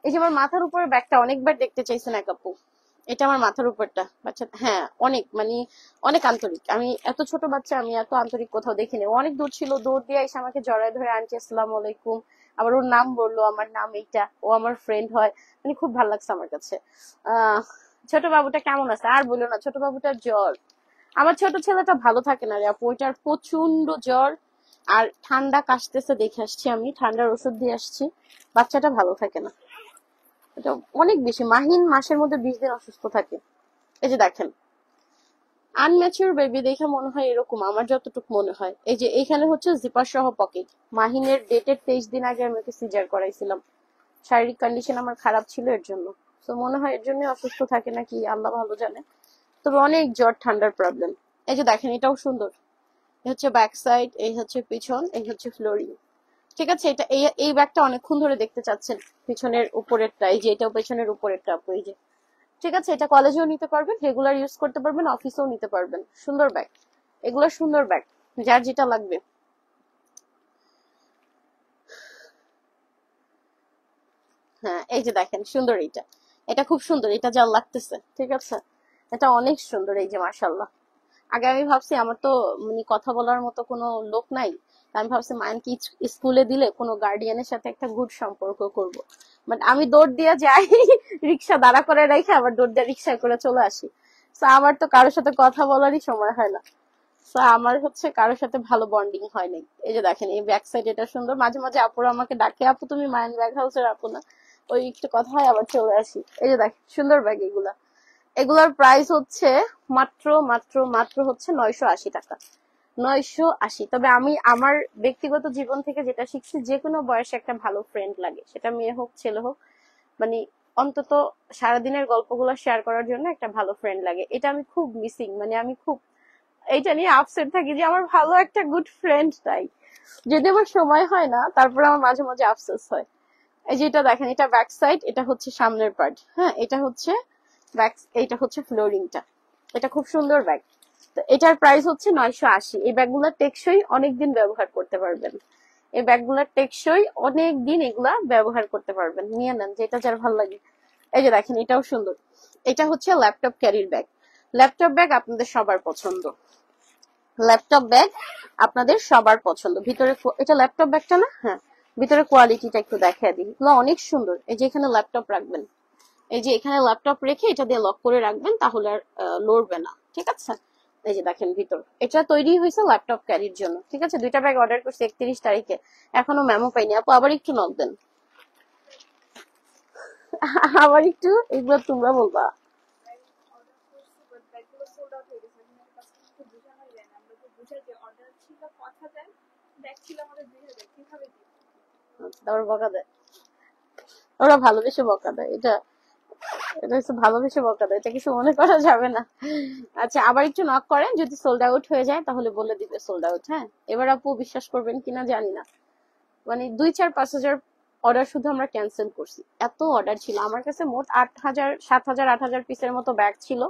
এই যে আমার মাথার উপরে ব্যাগটা অনেকবার দেখতে চাইছেন এক আপু, এটা আমার মাথার উপরটা বাচ্চা, হ্যাঁ অনেক মানে অনেক আন্তরিক। আমি এত ছোট বাচ্চা আমি এত আন্তরিক কোথাও দেখিনি। অনেক দূর ছিল, দৌড় দিয়ে এসে আমাকে জড়ায় ধরে আন্টি আসসালামু আলাইকুম, আবার ওর নাম বললো, আমার নাম এইটা, ও আমার ফ্রেন্ড হয়, মানে খুব ভালো লাগছে আমার কাছে। ছোট বাবুটা কেমন আছে আর বললো না, ছোট বাবুটার জ্বর। আমার ছোট ছেলেটা ভালো থাকে না রে আপু, ওইটার প্রচন্ড জ্বর আর ঠান্ডা কাশতেছে, দেখে আসছি আমি, ঠান্ডার ওষুধ দিয়ে আসছি, বাচ্চাটা ভালো থাকে না। এটা অনেক বেশি, মাহিন মাসের মধ্যে 20 দিন অসুস্থ থাকে। এই যে দেখেন, আনম্যাচিউর বেবি দেখে মনে হয় এরকম, আমার যতটুকু মনে হয়। এই যে এখানে হচ্ছে জিপার সহ পকেট, মাহিনের ডেটের 23 দিন আগে আমি ওকে সিজার করাইছিলাম, শারীরিক কন্ডিশন আমার খারাপ ছিল এর জন্য, তো মনে হয় এর জন্য অসুস্থ থাকে নাকি আল্লাহ ভালো জানে। তবে অনেক জ্বর ঠান্ডার প্রবলেম। এই যে দেখেন, এটাও সুন্দর, এই হচ্ছে ব্যাক সাইড, এই হচ্ছে পিছন, এই হচ্ছে ফ্লোরিং। ঠিক আছে, এটা এই ব্যাগটা অনেকক্ষণ ধরে দেখতে চাচ্ছেন, পিছনের উপরেরটা, এই যে এটাও পেছনের উপরেরটা আপু, এই যে। ঠিক আছে, এটা কলেজেও নিতে পারবেন, রেগুলার ইউজ করতে পারবেন, অফিসেও নিতে পারবেন, সুন্দর ব্যাগ, এগুলো সুন্দর ব্যাগ, যার যেটা লাগবে। হ্যাঁ, এই যে দেখেন সুন্দর, এটা এটা খুব সুন্দর, এটা যা লাগতেছে, ঠিক আছে, এটা অনেক সুন্দর, এই যে মাশাআল্লাহ। আগে আমি ভাবছি আমার তো মানে কথা বলার মতো কোনো লোক নাই, আমি ভাবছি মায়ানকে স্কুলে দিলে কোনো গার্ডিয়ানের সাথে একটা গুড সম্পর্ক করব, বাট আমি দৌড় দিয়ে যাই রিক্সা দাঁড়া করে রেখে আবার দৌড় দিয়ে রিক্সায় করে চলে আসি। তো আমার তো কারোর সাথে কথা বলারই সময় হয় না, তো আমার হচ্ছে কারোর সাথে ভালো বন্ডিং হয় নাই। এই যে দেখেন, এই ব্যাক সাইড এটা সুন্দর, মাঝে মাঝে আপুরা আমাকে ডাকে, আপু তুমি মায়ান ব্যাগ হাউসের আপু না, ওই একটু কথা হয় আবার চলে আসি। এই যে দেখেন সুন্দর ব্যাগ এগুলা, এগুলার প্রাইস হচ্ছে মাত্র মাত্র মাত্র হচ্ছে 980 টাকা, 980। তবে আমি আমার ব্যক্তিগত জীবন থেকে যেটা শিখছি, যে কোনো বয়সে একটা ভালো ফ্রেন্ড লাগে, সেটা মেয়ে হোক ছেলে হোক, মানে অন্তত সারাদিনের গল্পগুলো শেয়ার করার জন্য একটা ভালো ফ্রেন্ড লাগে। এটা আমি খুব মিসিং, মানে আমি খুব এইটা নিয়ে আপসেট থাকি যে আমার ভালো একটা গুড ফ্রেন্ড নাই। যদি আমার সময় হয় না, তারপর আমার মাঝে মাঝে আফসোস হয়। এই যে এটা দেখেন, এটা ব্যাক সাইড, এটা হচ্ছে সামনের পার্ট, হ্যাঁ এটা হচ্ছে ব্যাক, এইটা হচ্ছে ফ্লোরিংটা, এটা খুব সুন্দর ব্যাগ। তো এটার প্রাইস হচ্ছে 980। এই ব্যাগগুলো টেকসই, অনেকদিন ব্যবহার করতে পারবেন, এই ব্যাগগুলো টেকসই, অনেকদিন এগুলা ব্যবহার করতে পারবেন, নিয়ে নেন যেটা যার ভালো লাগে। এই যে দেখেন, এটাও সুন্দর, এটা হচ্ছে ল্যাপটপ ক্যারির ব্যাগ, ল্যাপটপ ব্যাগ আপনাদের সবার পছন্দ, ল্যাপটপ ব্যাগ আপনাদের সবার পছন্দ। ভিতরে এটা ল্যাপটপ ব্যাগটা না, হ্যাঁ ভিতরে কোয়ালিটিটা একটু দেখায় দিই, এগুলো অনেক সুন্দর। এই যে এখানে ল্যাপটপ রাখবেন, এই যে এখানে ল্যাপটপ রেখে এটা দিয়ে লক করে রাখবেন, তাহলে আর লড়বে না, ঠিক আছে। এই যে দেখেন ভিতর, এটা তৈরি হয়েছে ল্যাপটপ ক্যারির জন্য, ঠিক আছে। দুইটা ব্যাগ অর্ডার করছি 31 তারিখে, এখনো মেমো পাইনি আপু, আবার একটু নক দেন আবার একটু, এগুলো তোমরা বলবা। তারপর বকা দেয়, ওরা ভালোবেসে বকা দেয়, এটা এটা হচ্ছে ভালোবেসে বকা দেয়, এটা কিছু মনে করা যাবে না। আচ্ছা, আবার একটু নক করেন, যদি সোল্ড আউট হয়ে যায় তাহলে বলে দিবে সোল্ড আউট। হ্যাঁ, এবার আপু বিশ্বাস করবেন কিনা জানি না, মানে 2-4-5 হাজার অর্ডার শুধু আমরা ক্যান্সেল করছি, এত অর্ডার ছিল আমার কাছে। মোট 8,000 7,000 8,000 পিসের মতো ব্যাগ ছিল,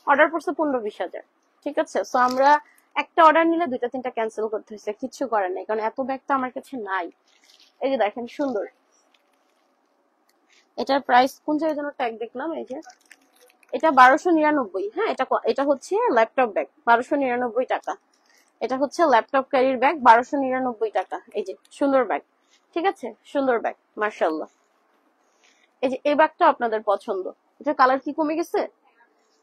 অর্ডার করছে 15-20 হাজার, ঠিক আছে। সো আমরা একটা অর্ডার নিলে 2-3টা ক্যান্সেল করতে হয়েছে, কিচ্ছু করার নেই, কারণ এত ব্যাগ তো আমার কাছে নাই। এই যে দেখেন সুন্দর, এটার প্রাইস কোন জায়গায় যেন ট্যাগ দেখলাম, এই যে এটা 1299। হ্যাঁ, এটা হচ্ছে ল্যাপটপ ব্যাগ, 1299 টাকা। এটা হচ্ছে ল্যাপটপ ক্যারির ব্যাগ, 1299 টাকা। এই যে সুন্দর ব্যাগ, ঠিক আছে, সুন্দর ব্যাগ মার্শাল্লাহ। এই যে এই ব্যাগটা আপনাদের পছন্দ, এটা কালার কি কমে গেছে।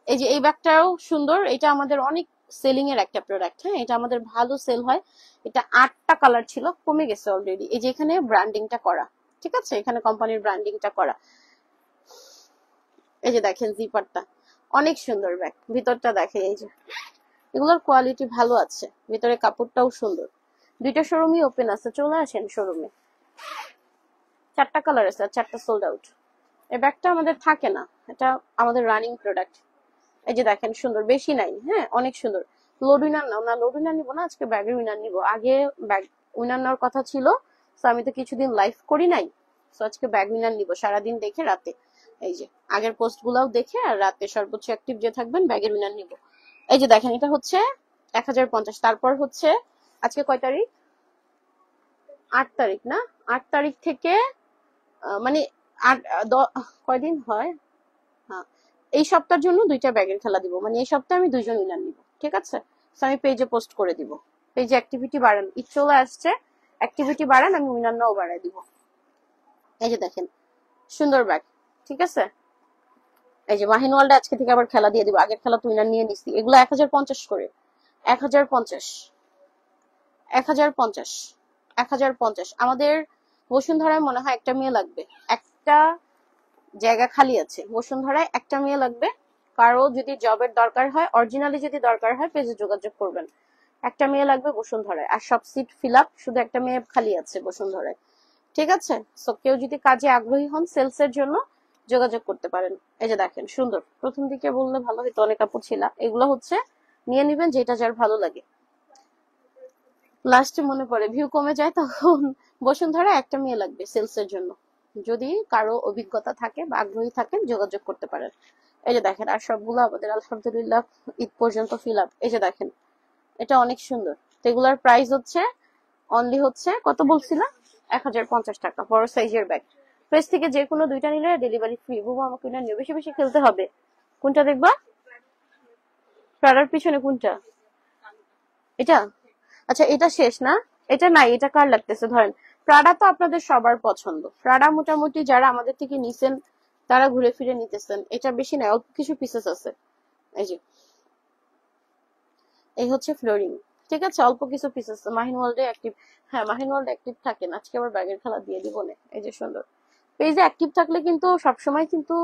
এই যে এই ব্যাগটাও সুন্দর, এটা আমাদের অনেক সেলিং এর একটা প্রোডাক্ট, হ্যাঁ এটা আমাদের ভালো সেল হয়। এটা 8টা কালার ছিল, কমে গেছে অলরেডি। এই যে এখানে ব্র্যান্ডিংটা করা, ঠিক আছে, এখানে কোম্পানির ব্র্যান্ডিংটা করা। এই যে দেখেন জিপারটা অনেক সুন্দর, ব্যাগ ভিতরটা দেখে, এই যে এগুলোর কোয়ালিটি ভালো আছে, ভিতরে কাপড়টাও সুন্দর। দুইটা শোরুমই ওপেন আছে, চলে আসেন শোরুমে। 4টা কালার আছে, আর 4টা সোল্ড আউট। এই ব্যাগটা আমাদের থাকে না, এটা আমাদের রানিং প্রোডাক্ট। এই যে দেখেন সুন্দর, বেশি নাই, হ্যাঁ অনেক সুন্দর। লোড উইনার নাও না, লোড উইনার নিবো না, আজকে ব্যাগের উইনার নিবো। আগে ব্যাগ উইনার নেওয়ার কথা ছিল, তো আমি তো কিছুদিন লাইভ করি নাই, তো আজকে ব্যাগ উইনার নিবো সারাদিন দেখে রাতে। এই যে আগের পোস্ট গুলাও দেখে, আর রাতে সর্বোচ্চ অ্যাক্টিভ যে থাকবেন ব্যাগের উইনার নিবো। এই যে দেখেন, এটা হচ্ছে 1050। তারপর হচ্ছে আজকে কয় তারিখ, 8 তারিখ না, 8 তারিখ থেকে মানে কয়দিন হয়, হ্যাঁ এই সপ্তাহের জন্য 2টা ব্যাগের খেলা দিব, মানে এই সপ্তাহে আমি 2জন উইনার নিব, ঠিক আছে। আমি পেজে পোস্ট করে দিব, পেজে অ্যাক্টিভিটি বাড়ান, ঈদ চলে আসছে, অ্যাক্টিভিটি বাড়ান, আমি উইনার নাও বাড়াই দিব। এই যে দেখেন সুন্দর ব্যাগ, ঠিক আছে। এই যে মাহিন ওয়ার্ল্ড আজকে থেকে আবার খেলা দিয়ে দিব, আগের খেলা তুই না নিয়ে নিছি। এগুলো 1050 করে, 1050, 1050, 1050। আমাদের বসুন্ধরায় মনে হয় একটা মেয়ে লাগবে, একটা জায়গা খালি আছে বসুন্ধরায়, একটা মেয়ে লাগবে। কারো যদি জবের দরকার হয়, অরিজিনালি যদি দরকার হয় পেজে যোগাযোগ করবেন। একটা মেয়ে লাগবে বসুন্ধরায়, আর সব সিট ফিল আপ, শুধু একটা মেয়ে খালি আছে বসুন্ধরায়, ঠিক আছে। সো কেউ যদি কাজে আগ্রহী হন সেলস এর জন্য যোগাযোগ করতে পারেন। এই যে দেখেন সুন্দর, প্রথম দিকে বললে ভালো হতো, অনেক আপু ছিল। এগুলো হচ্ছে নিয়ে নিবেন যেটা যার ভালো লাগে। লাস্টে মনে পড়ে ভিউ কমে যায় তখন বসুন্ধরা একটা মেয়ে লাগবে সেলস এর জন্য, যদি কারো অভিজ্ঞতা থাকে বা আগ্রহী থাকেন যোগাযোগ করতে পারেন। এই যে দেখেন, আর সবগুলো আমাদের আলহামদুলিল্লাহ ঈদ পর্যন্ত ফিল আপ। এই যে দেখেন এটা অনেক সুন্দর। এগুলার প্রাইস হচ্ছে অনলি হচ্ছে কত বলছিলাম, 1050 টাকা, বড় সাইজের ব্যাগ। প্রেস থেকে যে কোনো দুইটা নিলে ডেলিভারি ফ্রি। বুবু আমাকে না নিয়ে বেশি বেশি খেলতে হবে। কোনটা দেখবা, প্রাডার পিছনে কোনটা, এটা? আচ্ছা এটা শেষ না, এটা নাই, এটা কার লাগতেছে ধরেন। প্রাডা তো আপনাদের সবার পছন্দ, প্রাডা মোটামুটি যারা আমাদের থেকে নিছেন তারা ঘুরে ফিরে নিতেছেন। এটা বেশি নাই, অল্প কিছু পিসেস আছে। এই যে এই হচ্ছে ফ্লোরিং, ঠিক আছে, অল্প কিছু পিসেস। মাহিন ওয়ার্ল্ডে অ্যাক্টিভ, হ্যাঁ মাহিন ওয়ার্ল্ড অ্যাক্টিভ থাকেন, আজকে আবার ব্যাগের খেলা দিয়ে দিব না। এই যে সুন্দর, পেজে অ্যাক্টিভ থাকলে কিন্তু সবসময় কিন্তু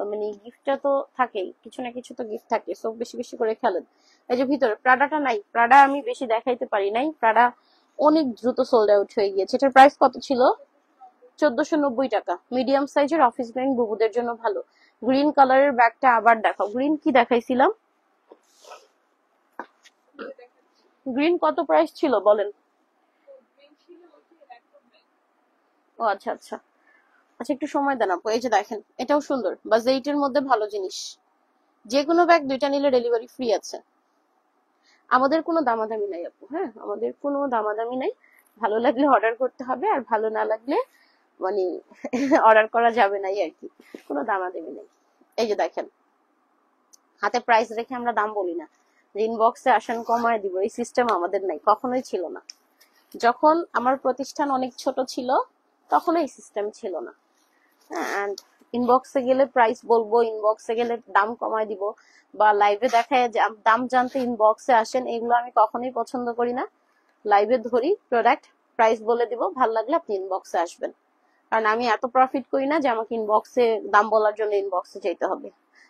মানে গিফটটা তো থাকেই, কিছু না কিছু তো গিফট থাকে, সব বেশি বেশি করে খেলেন। এই যে ভিতরে প্রাডাটা নাই, প্রাডা আমি বেশি দেখাইতে পারি নাই, প্রাডা অনেক দ্রুত সোল্ড আউট হয়ে গিয়েছে। এটার প্রাইস কত ছিল, 1490 টাকা। মিডিয়াম সাইজের অফিস গোয়িং বুবুদের জন্য ভালো। গ্রিন কালারের ব্যাগটা আবার দেখাও, গ্রিন কি দেখাইছিলাম, গ্রিন কত প্রাইস ছিল বলেন। ও আচ্ছা আচ্ছা আচ্ছা, একটু সময় দেন আপু। এই যে দেখেন এটাও সুন্দর, বাজেটের মধ্যে ভালো জিনিস। যে কোনো ব্যাগ দুইটা নিলে ডেলিভারি ফ্রি আছে। আমাদের কোনো দামাদামি নাই আপু, হ্যাঁ আমাদের কোনো দামাদামি নাই। ভালো লাগলে অর্ডার করতে হবে, আর ভালো না লাগলে মানে অর্ডার করা যাবে না, আর কি, কোনো দামাদামি নেই। এই যে দেখেন হাতে প্রাইস রেখে আমরা দাম বলি না, ইনবক্সে আসেন কমায় দিব, এই সিস্টেম আমাদের নাই, কখনোই ছিল না। যখন আমার প্রতিষ্ঠান অনেক ছোট ছিল তখন এই সিস্টেম ছিল না। হ্যাঁ, ইনবক্সে গেলে প্রাইস বলবো, ইনবক্সে গেলে দাম কমায় দিব, বা লাইভে দেখায় যে দাম জানতে ইনবক্সে আসেন, এগুলো আমি কখনোই পছন্দ করি না। লাইভে ধরি প্রোডাক্ট, প্রাইস বলে দিব, ভাল লাগলে আপনি ইনবক্সে আসবেন। কারণ আমি এত প্রফিট করি না যে আমাকে ইনবক্সে দাম বলার জন্য ইনবক্সে যেতে হবে।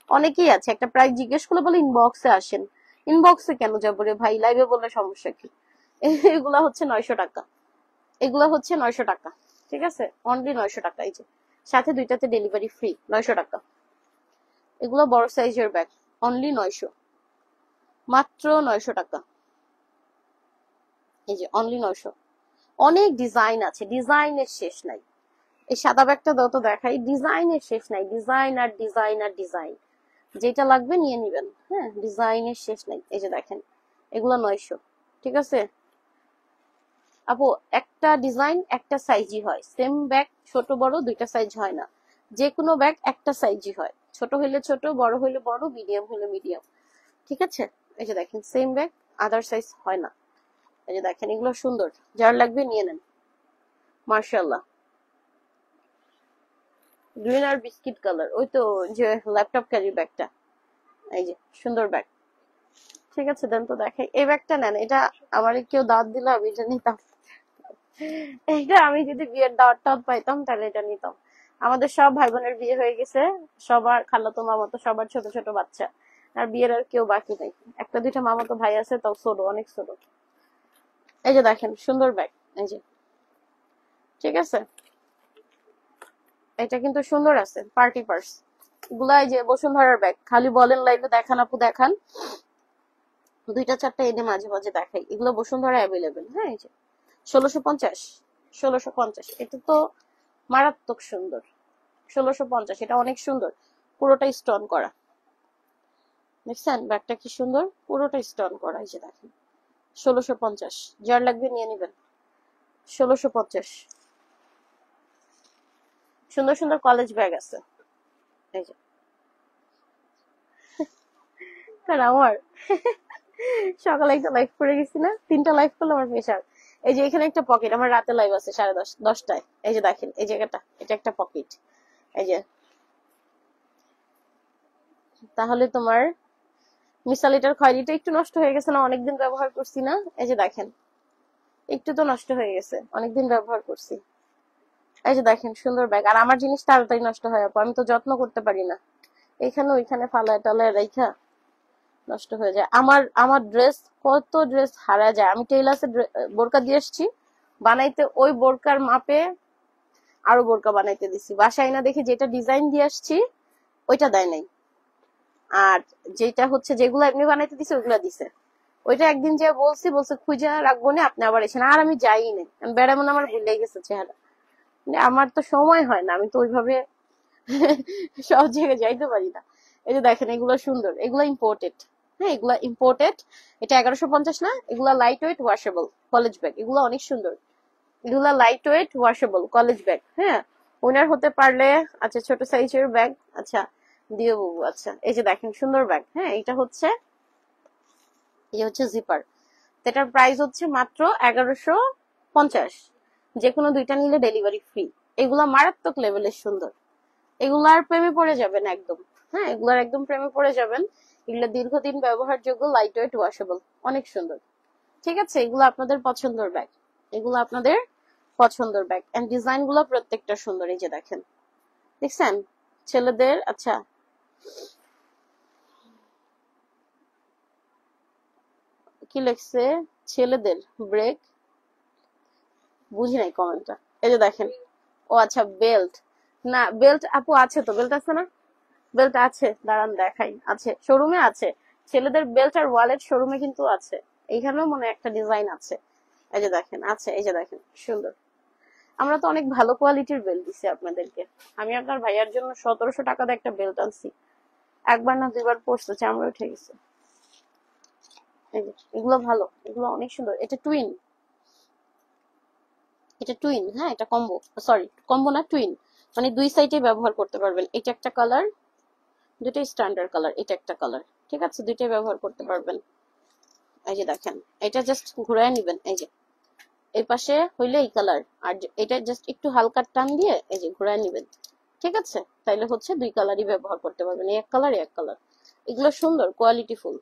অনেকেই আছে একটা প্রাইস জিজ্ঞেস করলে বলে ইনবক্সে আসেন। ইনবক্সে কেন যাবো রে ভাই, লাইভে বললে সমস্যা কি। এগুলা হচ্ছে 900 টাকা, এগুলা হচ্ছে 900 টাকা, ঠিক আছে, অনলি 900 টাকা। এই যে সাথে দুইটাতে ডেলিভারি ফ্রি, 900 টাকা। এগুলো বড় সাইজের ব্যাগ, অনলি 900, মাত্র 900 টাকা। এই যে অনলি 900। অনেক ডিজাইন আছে, ডিজাইনের শেষ নাই। এই সাদা ব্যাগটা দাও তো দেখাই, ডিজাইনের শেষ নাই, ডিজাইন আর ডিজাইন আর ডিজাইন, যেটা লাগবে নিয়ে নিবেন। হ্যাঁ ডিজাইনের শেষ নাই। এই যে দেখেন এগুলো 900, ঠিক আছে আপু। একটা ডিজাইন একটা সাইজই হয়, সেম ব্যাগ ছোট বড় দুইটা সাইজ হয় না, যে কোনো ব্যাগ একটা সাইজই হয়, ছোট হইলে ছোট, বড় হইলে বড়, মিডিয়াম হইলে মিডিয়াম, ঠিক আছে। এই যে দেখেন সেম ব্যাগ আদার সাইজ হয় না। এই যে দেখেন এগুলো সুন্দর, যার লাগবে নিয়ে নেন। মার্শাল্লাহ, গ্রিন আর বিস্কিট কালার, ওই তো যে ল্যাপটপ ক্যারি ব্যাগটা। এই যে সুন্দর ব্যাগ, ঠিক আছে দেন তো দেখাই। এই ব্যাগটা নেন, এটা আমার কেউ দাওয়াত দিলে আমি এটা নিতাম। এটা আমি যদি বিয়ের দাওয়াত টাওয়াত পাইতাম তাহলে এটা নিতাম। আমাদের সব ভাই বোনের বিয়ে হয়ে গেছে, সবার খালাতো মামাতো সবার ছোট ছোট বাচ্চা, আর বিয়ের আর কেউ বাকি নাই। একটা দুইটা মামাতো ভাই আছে, তাও ছোট, অনেক ছোট। এই যে দেখেন সুন্দর ব্যাগ, এই যে, ঠিক আছে, এটা কিন্তু সুন্দর আছে, পার্টি পার্স গুলাই। যে বসুন্ধরার ব্যাগ খালি বলেন লাইভে দেখান আপু দেখান, দুইটা চারটা এনে মাঝে মাঝে দেখাই। এগুলো বসুন্ধরা অ্যাভেলেবেল। হ্যাঁ এই যে 1650, 1650, এটা তো মারাত্মক সুন্দর। 1650, এটা অনেক সুন্দর, পুরোটা স্টোন করা, দেখছেন ব্যাগটা কি সুন্দর, পুরোটা স্টোন করা। এই যে দেখেন 1650, যার লাগবে নিয়ে নিবেন। 1650, সুন্দর সুন্দর কলেজ ব্যাগ আছে। এই যে কারণ আমার সকালে একটা লাইভ করে গেছি না, 3টা লাইভ করলে আমার প্রেশার। এই যে এখানে একটা পকেট, আমার রাতে লাইভ আছে 10:30 এই যে দেখেন এই জায়গাটা, এটা একটা পকেট। এই যে তাহলে তোমার মিসালিটার খয়েরিটা একটু নষ্ট হয়ে গেছে না, অনেকদিন ব্যবহার করছি না। এই যে দেখেন একটু তো নষ্ট হয়ে গেছে, অনেকদিন ব্যবহার করছি। এই যে দেখেন সুন্দর ব্যাগ। আর আমার জিনিস তাড়াতাড়ি নষ্ট হয় আপু, আমি তো যত্ন করতে পারি না, এখানে ওইখানে ফালায় টালায় রেখা নষ্ট হয়ে যায়। আমার ড্রেস, কত ড্রেস হারা যায়। আমি টেইলার্সে বোরকা দিয়ে এসছি বানাইতে, ওই বোরকার মাপে আরো বোরকা বানাইতে দিছি, বাসায় না দেখি যেটা ডিজাইন দিয়ে আসছি ওইটা দেয় নাই, আর যেটা হচ্ছে যেগুলো এমনি বানাইতে দিছে ওইগুলা দিছে। ওইটা একদিন যে বলছে খুঁজে রাখবো না, আপনি আবার এসেন। আর আমি যাই নাই, বেড়ামন আমার ভুলে গেছে চেহারা, মানে আমার তো সময় হয় না, আমি তো ওইভাবে সব জায়গায় যাইতে পারি না। এই যে দেখেন এগুলো সুন্দর, এগুলো ইম্পোর্টেড। হ্যাঁ এগুলা ইম্পোর্টেড, এটা 1150 না। এগুলা light weight washable college bag, এগুলো অনেক সুন্দর। এগুলা light weight washable college bag. হ্যাঁ উইনার হতে পারলে, আচ্ছা ছোট সাইজের ব্যাগ, আচ্ছা দিও বাবু। আচ্ছা এই যে দেখেন সুন্দর ব্যাগ। হ্যাঁ এটা হচ্ছে, এই হচ্ছে জিপার, এটার প্রাইস হচ্ছে মাত্র 1150। যে কোনো দুইটা নিলে ডেলিভারি ফ্রি। এগুলা মারাত্মক লেভেলের সুন্দর, এগুলার প্রেমে পড়ে যাবেন একদম। হ্যাঁ এগুলার একদম প্রেমে পড়ে যাবেন। এগুলো দীর্ঘদিন ব্যবহারযোগ্য, লাইট ওয়েট ওয়াশেবল, অনেক সুন্দর। ঠিক আছে, এগুলো আপনাদের পছন্দের ব্যাগ, এগুলো আপনাদের পছন্দের ব্যাগ। এন্ড ডিজাইন গুলো প্রত্যেকটা সুন্দর। এই যে দেখেন, দেখছেন ছেলেদের। আচ্ছা কি লেখছে, ছেলেদের ব্রেক, বুঝি নাই কমেন্টটা। এই যে দেখেন, ও আচ্ছা বেল্ট, না বেল্ট আপু আছে তো, বেল্ট আছে না, বেল্ট আছে, দাঁড়ান দেখাই, আছে শোরুমে আছে। ছেলেদের বেল্ট আর ওয়ালেট শোরুমে কিন্তু আছে। এইখানেও মনে একটা ডিজাইন আছে। এই যে দেখেন আছে, এই যে দেখেন সুন্দর। আমরা তো অনেক ভালো কোয়ালিটির বেল্ট দিছি আপনাদেরকে। আমি আপনার ভাইয়ার জন্য 1700 টাকা দিয়ে একটা বেল্ট আনছি, একবার না দুইবার পরছে, চামড়া উঠে গেছে। এই যে এগুলো ভালো, এগুলো অনেক সুন্দর। এটা টুইন, এটা টুইন। হ্যাঁ এটা কম্বো, সরি কম্বো না, টুইন, মানে দুই সাইডে ব্যবহার করতে পারবেন। এটা একটা কালার, দুটাই স্ট্যান্ডার্ড কালার, এটা একটা কালার। ঠিক আছে, দুইটাই ব্যবহার করতে পারবেন। এই যে দেখেন, এটা জাস্ট ঘুরায় নিবেন, এই যে এই পাশে হইলে এই কালার, আর এটা জাস্ট একটু হালকা টান দিয়ে এই যে ঘুরায় নিবেন। ঠিক আছে, তাইলে হচ্ছে দুই কালারই ব্যবহার করতে পারবেন, এক কালার এক কালার। এগুলো সুন্দর কোয়ালিটি ফুল,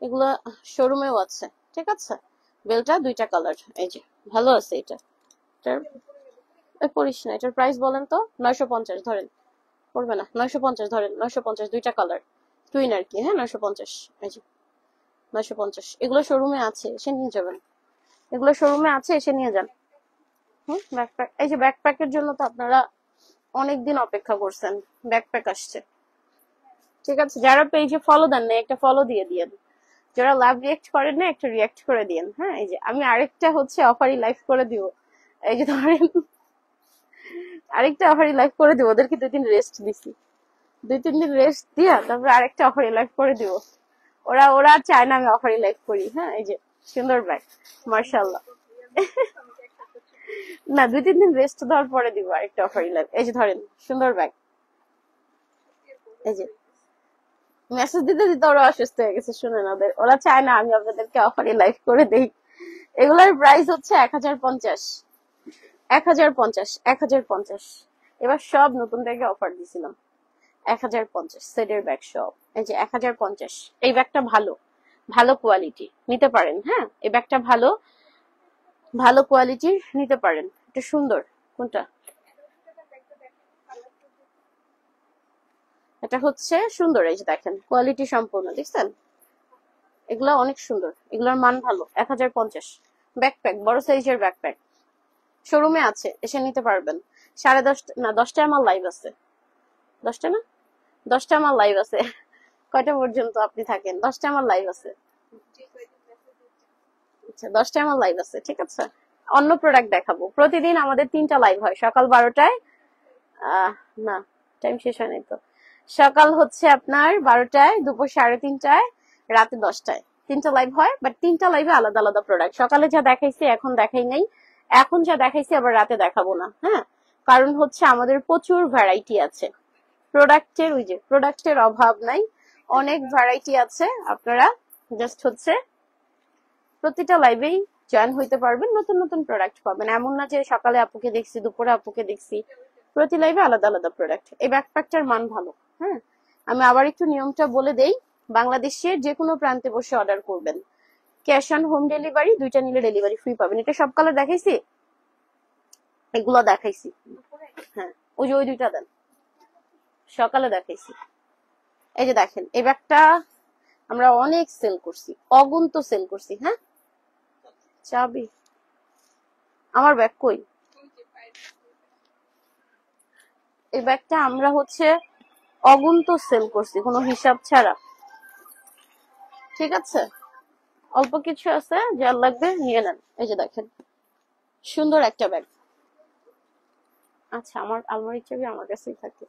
এগুলা শোরুমেও আছে। ঠিক আছে, বেলটা দুইটা কালার, এই যে ভালো আছে। এটার পরিস না, এটার প্রাইস বলেন তো। 950 ধরেন, পড়বে না, 950 ধরেন, 950, দুইটা কালার টুইন আর কি। হ্যাঁ 950, এই যে 950। এগুলো শোরুমে আছে, এসে নিয়ে যাবেন, এগুলো শোরুমে আছে, এসে নিয়ে যান। ব্যাকপ্যাক, এই যে ব্যাকপ্যাকের জন্য তো আপনারা অনেকদিন অপেক্ষা করছেন, ব্যাকপ্যাক আসছে। ঠিক আছে, যারা পেজে ফলো দেন না একটা ফলো দিয়ে দিয়েন, যারা লাভ রিয়েক্ট করেন না একটা রিয়েক্ট করে দিয়েন। হ্যাঁ এই যে আমি আরেকটা হচ্ছে অফারি লাইভ করে দিব, এই যে ধরেন আরেকটা অফারি লাইভ করে দিব। ওদেরকে 2 দিন রেস্ট দিছি, 2-3 দিন রেস্ট দিয়া তারপরে আরেকটা অফারি লাইভ করে দিব। ওরা চায় না আমি অফারি লাইভ করি। হ্যাঁ এই যে সুন্দর ব্যাগ, মার্শাল্লাহ। না 2-3 দিন রেস্ট দেওয়ার পরে দিব আরেকটা অফারি লাইভ। এই যে ধরেন সুন্দর ব্যাগ, এই যে মেসেজ দিতে দিতে ওরা অসুস্থ হয়ে গেছে। শুনেন ওরা চায় না আমি আপনাদেরকে অফারি লাইভ করে দেই। এগুলোর প্রাইস হচ্ছে 1050, 1050, 1050। এবার সব নতুন ব্যাগে অফার দিছিলাম, 1050 সেটের ব্যাগ সব। এই যে 1050। এই ব্যাগটা ভালো, ভালো কোয়ালিটি, নিতে পারেন। হ্যাঁ এই ব্যাগটা ভালো, ভালো কোয়ালিটির, নিতে পারেন। এটা সুন্দর। কোনটা, এটা হচ্ছে সুন্দর। এই যে দেখেন কোয়ালিটি সম্পূর্ণ, দেখছেন এগুলা অনেক সুন্দর, এগুলোর মান ভালো। 1050 ব্যাকপ্যাক, বড় সাইজের ব্যাকপ্যাক শোরুমে আছে, এসে নিতে পারবেন। 10:30 না 10টায় আমার লাইভ আছে, 10টা না 10টায় আমার লাইভ আছে। কয়টা পর্যন্ত আপনি থাকেন? 10টায় আমার লাইভ আছে। আচ্ছা 10টায় আমার লাইভ আছে, ঠিক আছে। অন্য প্রোডাক্ট দেখাবো। প্রতিদিন আমাদের 3টা লাইভ হয়, সকাল 12টায়, না টাইম শেষ হয় নাই তো। সকাল হচ্ছে আপনার 12টায়, দুপুর 3:30টায়, রাতে 10টায়, 3টা লাইভ হয়। বাট 3টা লাইভে আলাদা আলাদা প্রোডাক্ট। সকালে যা দেখাইছি এখন দেখাই নাই, এখন যা দেখাইছি আবার রাতে দেখাবো না। হ্যাঁ কারণ হচ্ছে আমাদের প্রচুর ভ্যারাইটি আছে প্রোডাক্টের, ওই যে প্রোডাক্টের অভাব নাই, অনেক ভ্যারাইটি আছে। আপনারা জাস্ট হচ্ছে প্রতিটা লাইভেই জয়েন হইতে পারবেন, নতুন নতুন প্রোডাক্ট পাবেন। এমন না যে সকালে আপুকে দেখছি, দুপুরে আপুকে দেখছি, প্রতি লাইভে আলাদা আলাদা প্রোডাক্ট। এই ব্যাকপ্যাকটার মান ভালো। হ্যাঁ, আমি আবার একটু নিয়মটা বলে দেই। বাংলাদেশের যে কোনো প্রান্তে বসে অর্ডার করবেন, ক্যাশ অন হোম ডেলিভারি, দুইটা নিলে ডেলিভারি ফ্রি পাবেন। এটা সব কালার দেখাইছি, এগুলো দেখাইছি। হ্যাঁ, ওই যে ওই দুইটা দেন, সকালে দেখাইছি। এই যে দেখেন, এই ব্যাগটা আমরা অনেক সেল করছি, অগুন্ত সেল করছি। হ্যাঁ, চাবি আমার ব্যাগ কই? এই ব্যাগটা আমরা হচ্ছে অগুন্ত সেল করছি, কোনো হিসাব ছাড়া। ঠিক আছে, অল্প কিছু আছে, যার লাগবে নিয়ে নেন। এই যে দেখেন, সুন্দর একটা ব্যাগ। আচ্ছা, আমার আলমারির চাবি আমার কাছেই থাকে।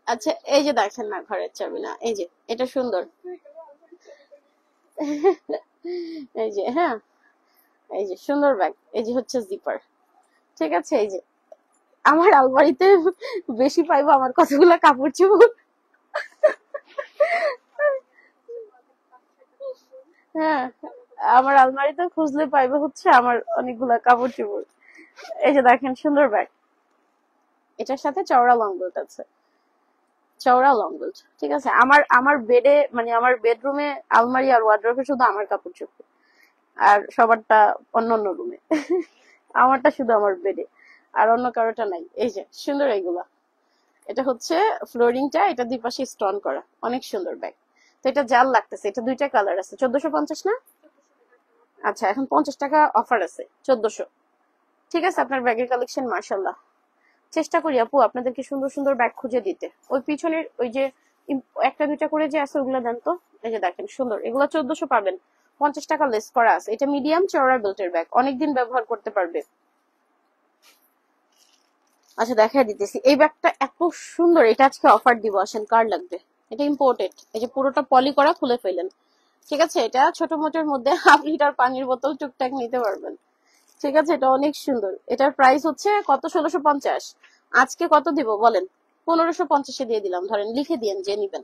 আচ্ছা, এই যে দেখেন না, ঘরের চাবি না, এই যে এটা সুন্দর। এই যে, হ্যাঁ, এই যে সুন্দর ব্যাগ, এই যে হচ্ছে জিপার। ঠিক আছে, এই যে আমার আলমারিতে বেশি পাইবো আমার কতগুলা কাপড় চোপড়। হ্যাঁ, আমার আলমারিতে খুঁজলে পাইবো হচ্ছে আমার অনেকগুলা কাপড় চোপড়। এই যে দেখেন, সুন্দর ব্যাগ। এটার সাথে চওড়া লং বেল্ট আছে, চওড়া লং বেল্ট। ঠিক আছে, আমার আমার বেডে মানে আমার বেডরুমে আলমারি আর ওয়ার্ড্রোবে শুধু আমার কাপড় চোপড়, আর সবারটা অন্য অন্য রুমে। আমারটা শুধু আমার বেডে, আর অন্য কারোটা নাই। এই যে সুন্দর এইগুলা। এটা হচ্ছে ফ্লোরিংটা, এটা দুই পাশে স্টোন করা, অনেক সুন্দর ব্যাগ। তো এটা জাল লাগতেছে, এটা দুইটা কালার আছে। 1450 না? আচ্ছা, এখন 50 টাকা অফার আছে, 1400। ঠিক আছে, আপনার ব্যাগের কালেকশন মাশাআল্লাহ। চেষ্টা করি আপু আপনাদেরকে সুন্দর সুন্দর ব্যাগ খুঁজে দিতে। ওই পিছনের ওই যে একটা দুইটা করে যে আছে ওগুলো দেন তো। এই যে দেখেন সুন্দর, এগুলো 1400 পাবেন, 50 টাকা লেস করা আছে। এটা মিডিয়াম চওড়া বেল্টের ব্যাগ, অনেকদিন ব্যবহার করতে পারবে। আচ্ছা, দেখা দিতেছি। এই ব্যাগটা এত সুন্দর, এটা আজকে অফার দিব, আসেন কার লাগবে। এটা ইম্পোর্টেড, এই যে পুরোটা পলি করা, খুলে ফেলেন। ঠিক আছে, এটা ছোট মোটের মধ্যে 1/2 লিটার পানির বোতল টুকটাক নিতে পারবেন। ঠিক আছে, এটা অনেক সুন্দর। এটার প্রাইস হচ্ছে কত? 1650। আজকে কত দিব বলেন? 1550-এ দিয়ে দিলাম, ধরেন লিখে দিয়েন যে নিবেন।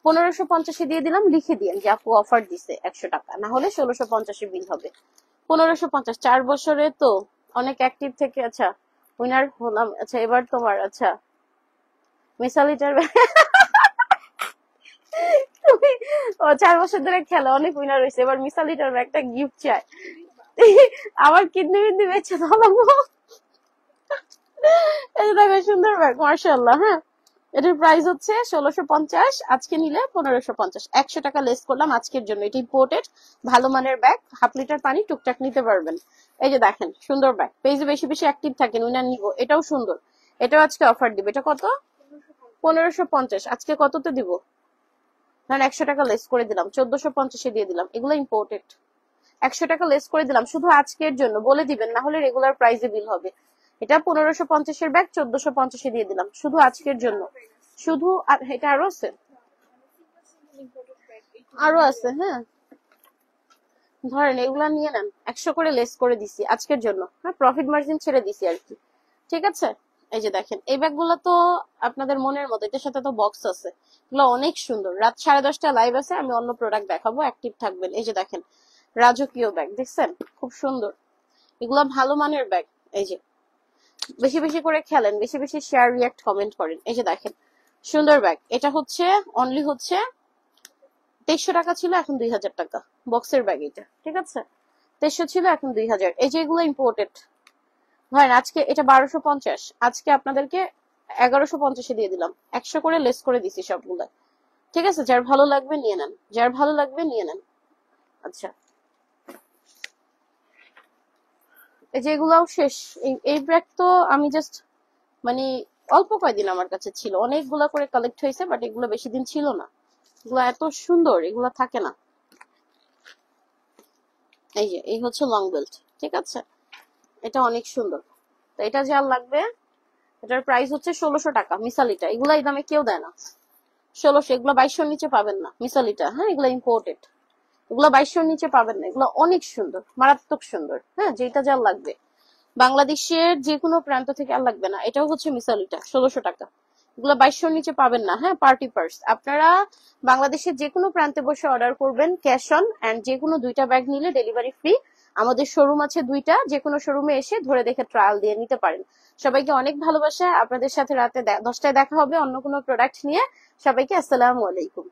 1550-এ দিয়ে দিলাম, লিখে দিয়েন যে আপু অফার দিছে 100 টাকা, না হলে 1650-এ বিল হবে। 1550, 4 বছরে তো অনেক অ্যাক্টিভ থেকে। আচ্ছা, উইনার হলাম। আচ্ছা, এবার তোমার। আচ্ছা, মিসালিটার তুমি 4 বছর ধরে খেলো, অনেক উইনার হয়েছে, এবার মিসালিটার একটা গিফট চাই। আমার কিডনি বিডনি বেঁচে ধরবো। এই দেখো, সুন্দর ব্যাগ মার্শাল্লাহ। হ্যাঁ, এটার প্রাইস হচ্ছে 1650, আজকে নিলে 1550, 100 টাকা লেস করলাম আজকের জন্য। এটা ইম্পোর্টেড, ভালো মানের ব্যাগ, 1/2 লিটার পানি টুকটাক নিতে পারবেন। এই যে দেখেন, সুন্দর ব্যাগ। পেজে বেশি বেশি অ্যাক্টিভ থাকেন, উইনার নিব। এটাও সুন্দর, এটাও আজকে অফার দিব। এটা কত? 1550। আজকে কততে দিব? ধরেন 100 টাকা লেস করে দিলাম, 1450-এ দিয়ে দিলাম। এগুলো ইম্পোর্টেড, 100 টাকা লেস করে দিলাম শুধু আজকের জন্য। বলে দিবেন, না হলে রেগুলার প্রাইসে বিল হবে। এটা 1550-এর ব্যাগ 1450-এ দিয়ে দিলাম শুধু আজকের জন্য। শুধু এটা আরো আছে, আরো আছে। হ্যাঁ, ধরেন এগুলা নিয়ে নেন, 100 করে লেস করে দিছি আজকের জন্য। হ্যাঁ, প্রফিট মার্জিন ছেড়ে দিছি আর কি। ঠিক আছে, এই যে দেখেন, এই ব্যাগগুলো তো আপনাদের মনের মতো, এটার সাথে তো বক্স আছে। এগুলো অনেক সুন্দর। রাত 10:30 লাইভ আছে, আমি অন্য প্রোডাক্ট দেখাবো, অ্যাক্টিভ থাকবেন। এই যে দেখেন, রাজকীয় ব্যাগ দেখছেন, খুব সুন্দর। এগুলো ভালো মানের ব্যাগ। এই যে বেশি বেশি করে খেলেন, বেশি বেশি শেয়ার, রিয়াক্ট, কমেন্ট করেন। এই যে দেখেন, সুন্দর ব্যাগ। এটা হচ্ছে অনলি হচ্ছে 2300 টাকা ছিল, এখন 2000 টাকা বক্সের ব্যাগ। এটা ঠিক আছে, 2300 ছিল, এখন 2000। এই যে এগুলো ইম্পোর্টেড। ধরেন আজকে এটা 1250, আজকে আপনাদেরকে 1150-এ দিয়ে দিলাম, 100 করে লেস করে দিছি সবগুলা। ঠিক আছে, যার ভালো লাগবে নিয়ে নেন, যার ভালো লাগবে নিয়ে নেন। আচ্ছা, এই যে এগুলাও শেষ। এই ব্যাগ তো আমি জাস্ট মানে অল্প কয়দিন আমার কাছে ছিল, অনেকগুলা করে কালেক্ট হয়েছে, বাট এগুলো বেশি দিন ছিল না। এগুলো এত সুন্দর, এগুলো থাকে না। এই যে এই হচ্ছে লং বেল্ট। ঠিক আছে, এটা অনেক সুন্দর। তো এটা যার লাগবে, এটার প্রাইস হচ্ছে 1600 টাকা মিসালিটা। এগুলা এই দামে কেউ দেয় না, 1600। এগুলো 2200-র নিচে পাবেন না মিসালিটা। হ্যাঁ, এগুলো ইম্পোর্টেড, এগুলো 2200-র নিচে পাবেন না। এগুলো অনেক সুন্দর, মারাত্মক সুন্দর। হ্যাঁ, যেটা যার লাগবে, বাংলাদেশের যে কোনো প্রান্ত থেকে আর লাগবে না। এটাও হচ্ছে মিসালিটা, 1600 টাকা। এগুলো 2200-র নিচে পাবেন না। হ্যাঁ, পার্টি পার্স। আপনারা বাংলাদেশের যে কোনো প্রান্তে বসে অর্ডার করবেন, ক্যাশ অন, এন্ড যে কোনো দুইটা ব্যাগ নিলে ডেলিভারি ফ্রি। আমাদের শোরুম আছে 2টা, যে কোনো শোরুমে এসে ধরে দেখে ট্রায়াল দিয়ে নিতে পারেন। সবাইকে অনেক ভালোবাসা। আপনাদের সাথে রাতে 10টায় দেখা হবে অন্য কোনো প্রোডাক্ট নিয়ে। সবাইকে আসসালামু আলাইকুম।